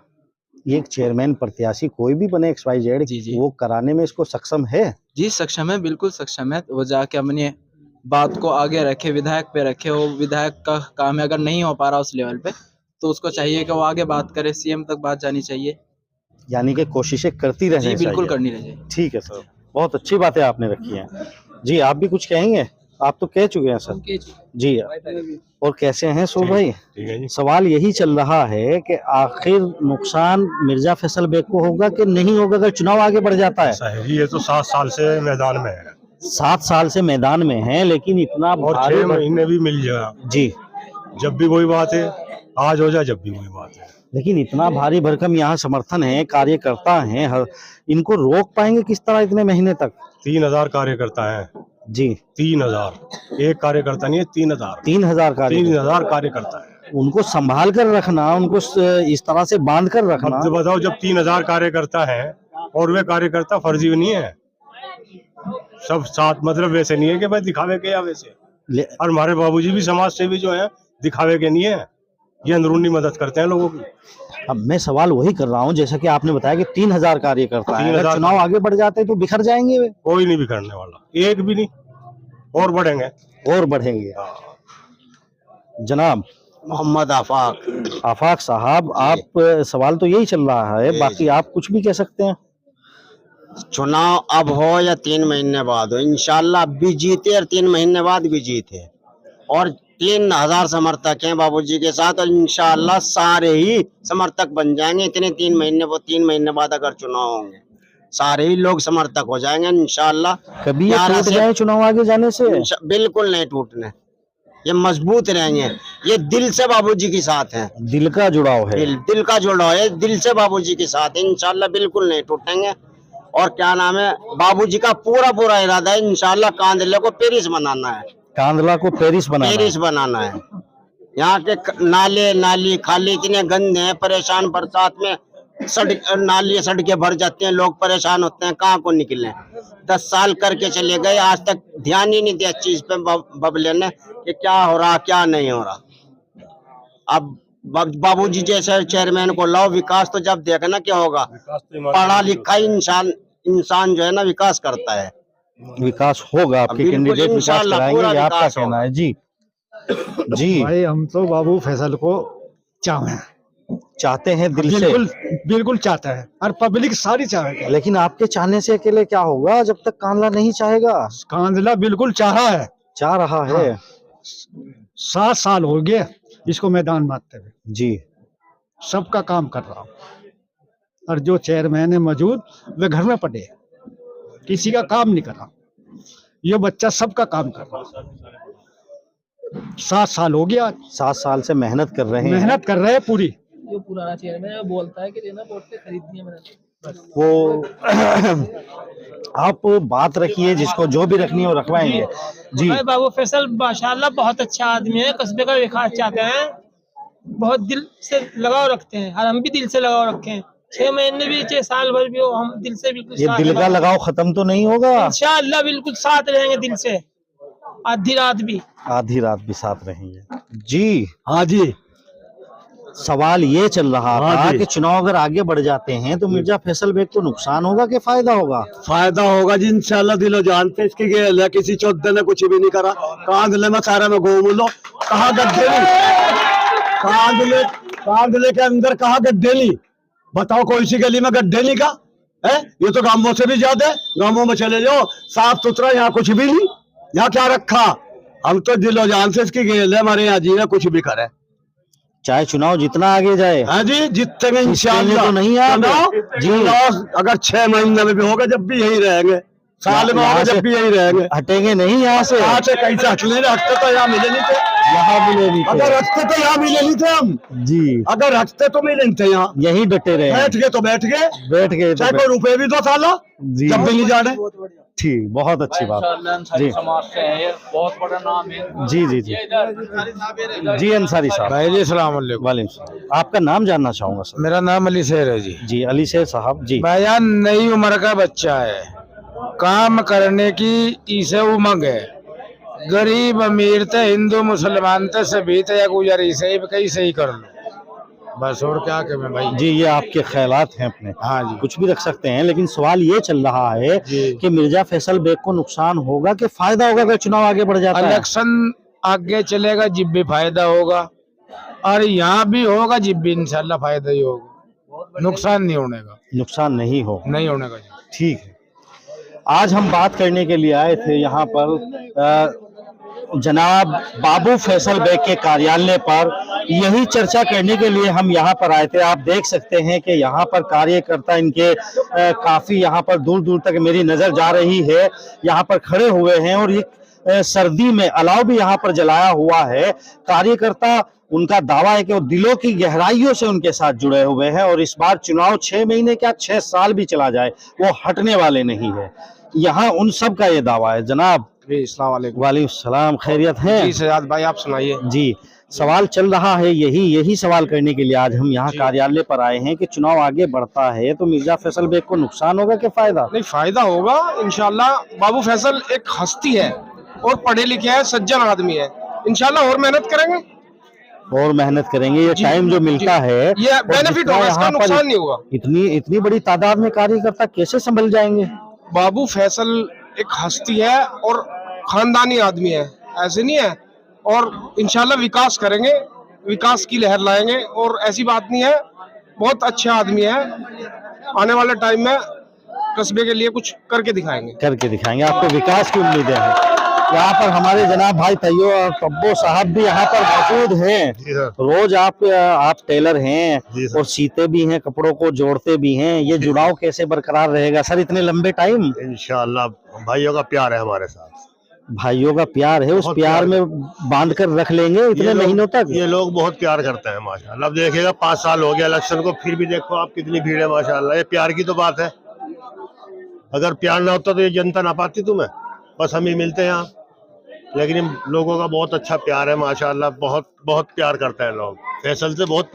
ये एक चेयरमैन प्रत्याशी कोई भी बने XYZ, वो कराने में इसको सक्षम है? जी सक्षम है, बिल्कुल सक्षम है। वो जाके अपनी बात को आगे रखे, विधायक पे रखे। वो विधायक का काम है, अगर नहीं हो पा रहा उस लेवल पे तो उसको चाहिए कि वो आगे बात करे, CM तक बात जानी चाहिए। यानी कि कोशिशें करती रहनी चाहिए। बिल्कुल करनी चाहिए। ठीक है सर, बहुत अच्छी बातें आपने रखी हैं। जी आप भी कुछ कहेंगे? आप तो कह चुके हैं सर जी। और कैसे हैं सो भाई? सवाल यही चल रहा है कि आखिर नुकसान मिर्जा फैसल बेग को होगा कि नहीं होगा अगर चुनाव आगे बढ़ जाता है? ये तो 7 साल से मैदान में है। 7 साल से मैदान में है, लेकिन इतना और 6 महीने भी मिल जाए जी, जब भी वही बात है, आज हो जाए जब भी वही बात है। लेकिन इतना भारी भरकम यहाँ समर्थन है, कार्यकर्ता हैं, इनको रोक पाएंगे किस तरह इतने महीने तक? 3000 कार्यकर्ता है जी। 3000, एक कार्यकर्ता नहीं है, 3000 3000 कार्यकर्ता है। उनको संभाल कर रखना, उनको इस तरह से बांध कर रखना। अब बताओ, जब 3000 कार्यकर्ता है और वे कार्यकर्ता फर्जी नहीं है, सब साथ, मतलब वैसे नहीं है कि भाई दिखावे के या वैसे। और हमारे बाबूजी भी समाज सेवी जो है, दिखावे के नहीं है, ये अंदरूनी मदद करते हैं लोगों की। अब मैं सवाल वही कर रहा हूँ, जैसा कि आपने बताया कि 3000 कार्यकर्ता हैं, अगर चुनाव आगे बढ़ जाते हैं तो बिखर जाएंगे वे? कोई नहीं बिखरने वाला, एक भी नहीं, और बढ़ेंगे। और बढ़ेंगे। जनाब मोहम्मद आफाक साहब, आप सवाल तो यही चल रहा है, बाकी आप कुछ भी कह सकते हैं। चुनाव अब हो या 3 महीने बाद हो, इंशाल्लाह अब भी जीते और 3 महीने बाद भी जीते। और 3000 समर्थक हैं बाबूजी के साथ, और इंशाल्लाह सारे ही समर्थक बन जाएंगे। इतने 3 महीने बाद अगर चुनाव होंगे, सारे ही लोग समर्थक हो जाएंगे इंशाल्लाह। कभी ये टूट जाए चुनाव आगे जाने से? बिल्कुल नहीं टूटने, ये मजबूत रहेंगे। ये दिल से बाबूजी के साथ हैं, दिल का जुड़ाव है, दिल का जुड़ाव है, दिल से बाबूजी के साथ है। इंशाल्लाह बिल्कुल नहीं टूटेंगे। और क्या नाम है, बाबूजी का पूरा इरादा है इंशाल्लाह कांदले को पेरिस बनाना है। कांदला को पेरिस बनाना है। यहाँ के नाली खाली इतने गंदे हैं, परेशान, बरसात में नाली सड़कें भर जाती हैं, लोग परेशान होते हैं, कहाँ को निकले। 10 साल करके चले गए, आज तक ध्यान ही नहीं दिया चीज पे बबले ने कि क्या हो रहा क्या नहीं हो रहा। अब बाबूजी जैसे चेयरमैन को लाओ, विकास तो जब देखना क्या होगा। पढ़ा लिखा इंसान जो है ना विकास करता है। विकास होगा, आपके कैंडिडेट विकास कराएंगे, ये आपका कहना है जी। जी भाई हम तो बाबू फैसल को चाहते हैं दिल से, बिल्कुल चाहते हैं, और पब्लिक सारी चाहेगी। लेकिन आपके चाहने से अकेले क्या होगा जब तक कांदला नहीं चाहेगा? कांदला बिल्कुल चाह रहा है। 7 साल हो गए इसको मैदान मारते हुए जी, सबका काम कर रहा हूँ। और जो चेयरमैन है मौजूद, वे घर में पड़े, किसी का काम नहीं कर रहा। ये बच्चा सबका काम कर रहा। 7 साल हो गया। 7 साल से मेहनत कर रहे हैं पूरी। जो पुराना चेयरमैन है बोलता है कि लेना वोट पे खरीदनी है मैंने, वो आप बात रखिए, जिसको जो भी रखनी है वो रखवाएंगे जी। बाबू फैसल माशाल्लाह बहुत अच्छा आदमी है, कस्बे का विकास चाहते हैं, बहुत दिल से लगाव रखते हैं, और हम भी दिल से लगाव रखे हैं। 6 महीने भी 6 साल भर भी हो, हम दिल से बिल्कुल। ये दिल का लगाव खत्म तो नहीं होगा? इंशाअल्लाह बिल्कुल साथ रहेंगे दिल से, आधी रात भी साथ रहेंगे जी। हाँ जी, सवाल ये चल रहा था कि चुनाव अगर आगे बढ़ जाते हैं तो मिर्जा फैसल बेग को नुकसान होगा कि फायदा होगा? फायदा होगा जी इंशाल्लाह। दिलो जान पे इसकी गेल है, किसी चौधरी ने कुछ भी नहीं करा। कांदले में सारे में घूम लो, कहा गड्ढेली, कांदले के अंदर कहा गड्ढेली, बताओ कोई सी गली में गड्ढेली का है? ये तो गांवों से भी ज्यादा है। गांवों में चले जाओ, साफ सुथरा, यहाँ कुछ भी नहीं। यहाँ क्या रखा? हम तो दिलो जान से इसकी गेल है, हमारे यहाँ जी ने कुछ भी करे, चाहे चुनाव जितना आगे जाए। हाँ जी, जीतेंगे इंशाल्लाह। तो नहीं जी, अगर 6 महीने में भी होगा, जब भी यही रहेंगे, साल में होगा जब भी यही रहेंगे, हटेंगे नहीं यहाँ से। कैसे हटने रखते तो यहाँ मिले नहीं थे, अगर हटते तो यहाँ मिले नहीं थे हम जी, अगर हटते तो मिले नहीं थे, यहाँ यही डटे रहे, बैठ गए तो बैठ गए, चाहे कोई रुपए भी 2 साल जब भी नहीं जाने। ठीक, बहुत अच्छी बात जी। समाज से है, ये बहुत बड़ा नाम है जी जी जी जी। अंसारी साहब, वालेकुम। आपका नाम जानना चाहूंगा सर। मेरा नाम अली शेर है जी। जी अली शेर साहब जी। भाईजान नई उम्र का बच्चा है, काम करने की इसे उमंग है, गरीब अमीर थे, हिंदू मुसलमान थे, सभी थे, या गुजर इसे कहीं सही कर लो। बस और क्या कहें भाई। जी, ये आपके ख्यालात हैं अपने। हाँ जी, कुछ भी रख सकते हैं, लेकिन सवाल ये चल रहा है कि मिर्जा फैसल बेग को नुकसान होगा कि फायदा होगा अगर चुनाव आगे बढ़ जाता है? इलेक्शन आगे चलेगा जिब भी फायदा होगा, और यहाँ भी होगा जिब भी इंशाल्लाह फायदा ही होगा, नुकसान नहीं होने का। नुकसान नहीं होने का। ठीक है। आज हम बात करने के लिए आए थे यहाँ पर जनाब बाबू फैसल बेग के कार्यालय पर, यही चर्चा करने के लिए हम यहाँ पर आए थे। आप देख सकते हैं कि यहाँ पर कार्यकर्ता इनके काफी यहाँ पर दूर दूर तक मेरी नजर जा रही है, यहाँ पर खड़े हुए हैं और ये सर्दी में अलाव भी यहाँ पर जलाया हुआ है। कार्यकर्ता उनका दावा है कि वो दिलों की गहराइयों से उनके साथ जुड़े हुए हैं और इस बार चुनाव 6 महीने क्या 6 साल भी चला जाए वो हटने वाले नहीं है। यहाँ उन सब का ये दावा है। जनाब वालेकुम सलाम, खैरियत है? जी सजाद भाई, आप सुनाइए। जी, सवाल चल रहा है यही सवाल करने के लिए आज हम यहाँ कार्यालय पर आए हैं कि चुनाव आगे बढ़ता है तो मिर्जा फैसल बेग को नुकसान होगा कि फायदा? नहीं, फायदा होगा इंशाल्लाह। बाबू फैसल एक हस्ती है और पढ़े लिखे है, सज्जन आदमी है। इंशाल्लाह और मेहनत करेंगे। ये टाइम जो मिलता है ये बेनिफिट होगा, इसका नुकसान नहीं होगा। इतनी बड़ी तादाद में कार्यकर्ता कैसे संभल जाएंगे? बाबू फैसल एक हस्ती है और खानदानी आदमी है, ऐसे नहीं है। और इंशाल्लाह विकास करेंगे, विकास की लहर लाएंगे। और ऐसी बात नहीं है, बहुत अच्छा आदमी है। आने वाले टाइम में कस्बे के लिए कुछ करके दिखाएंगे। आपको विकास की उम्मीदें हैं। यहाँ पर हमारे जनाब भाई तैयो और तब्बो साहब भी यहाँ पर मौजूद हैं। रोज आप टेलर हैं और सीते भी हैं, कपड़ों को जोड़ते भी हैं। ये जुड़ाव कैसे बरकरार रहेगा सर इतने लंबे टाइम? इंशाल्लाह भाइयों का प्यार है हमारे साथ। भाइयों का प्यार है, उस प्यार में बांध कर रख लेंगे इतने महीनों तक। ये लोग बहुत प्यार करते हैं माशाल्लाह। अब देखिएगा 5 साल हो गया इलेक्शन को, फिर भी देखो आप कितनी भीड़ है माशाल्लाह। ये प्यार की तो बात है। अगर प्यार ना होता तो ये जनता ना पाती तुम्हें, बस हम ही मिलते हैं यहाँ। लेकिन इन लोगों का बहुत अच्छा प्यार है माशाल्लाह। बहुत प्यार करते हैं लोग, फैसल से बहुत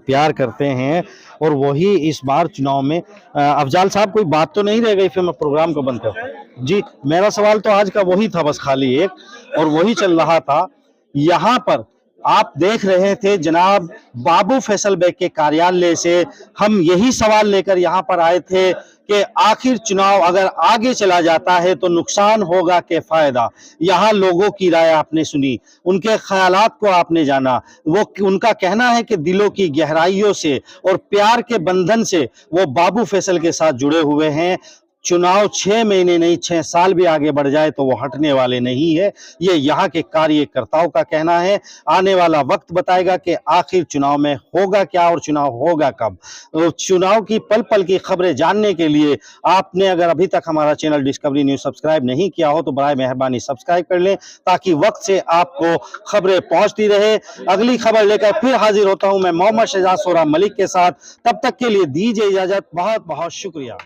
प्यार करते हैं। और वही इस बार चुनाव में अफजाल साहब कोई बात तो नहीं रह गई, फिर मैं प्रोग्राम को बंद करता। जी, मेरा सवाल तो आज का वही था, बस खाली एक, और वही चल रहा था। यहाँ पर आप देख रहे थे जनाब बाबू फैसल बेग के कार्यालय से हम यही सवाल लेकर यहाँ पर आए थे कि आखिर चुनाव अगर आगे चला जाता है तो नुकसान होगा कि फायदा। यहाँ लोगों की राय आपने सुनी, उनके ख्यालात को आपने जाना। वो उनका कहना है कि दिलों की गहराइयों से और प्यार के बंधन से वो बाबू फैसल के साथ जुड़े हुए हैं। चुनाव 6 महीने नहीं 6 साल भी आगे बढ़ जाए तो वो हटने वाले नहीं है, ये यहाँ के कार्यकर्ताओं का कहना है। आने वाला वक्त बताएगा कि आखिर चुनाव में होगा क्या और चुनाव होगा कब। चुनाव की पल पल की खबरें जानने के लिए आपने अगर अभी तक हमारा चैनल डिस्कवरी न्यूज सब्सक्राइब नहीं किया हो तो बराए मेहरबानी सब्सक्राइब कर लें, ताकि वक्त से आपको खबरें पहुंचती रहे। अगली खबर लेकर फिर हाजिर होता हूं मैं मोहम्मद शहजाद सोरा मलिक के साथ। तब तक के लिए दीजिए इजाजत। बहुत बहुत शुक्रिया।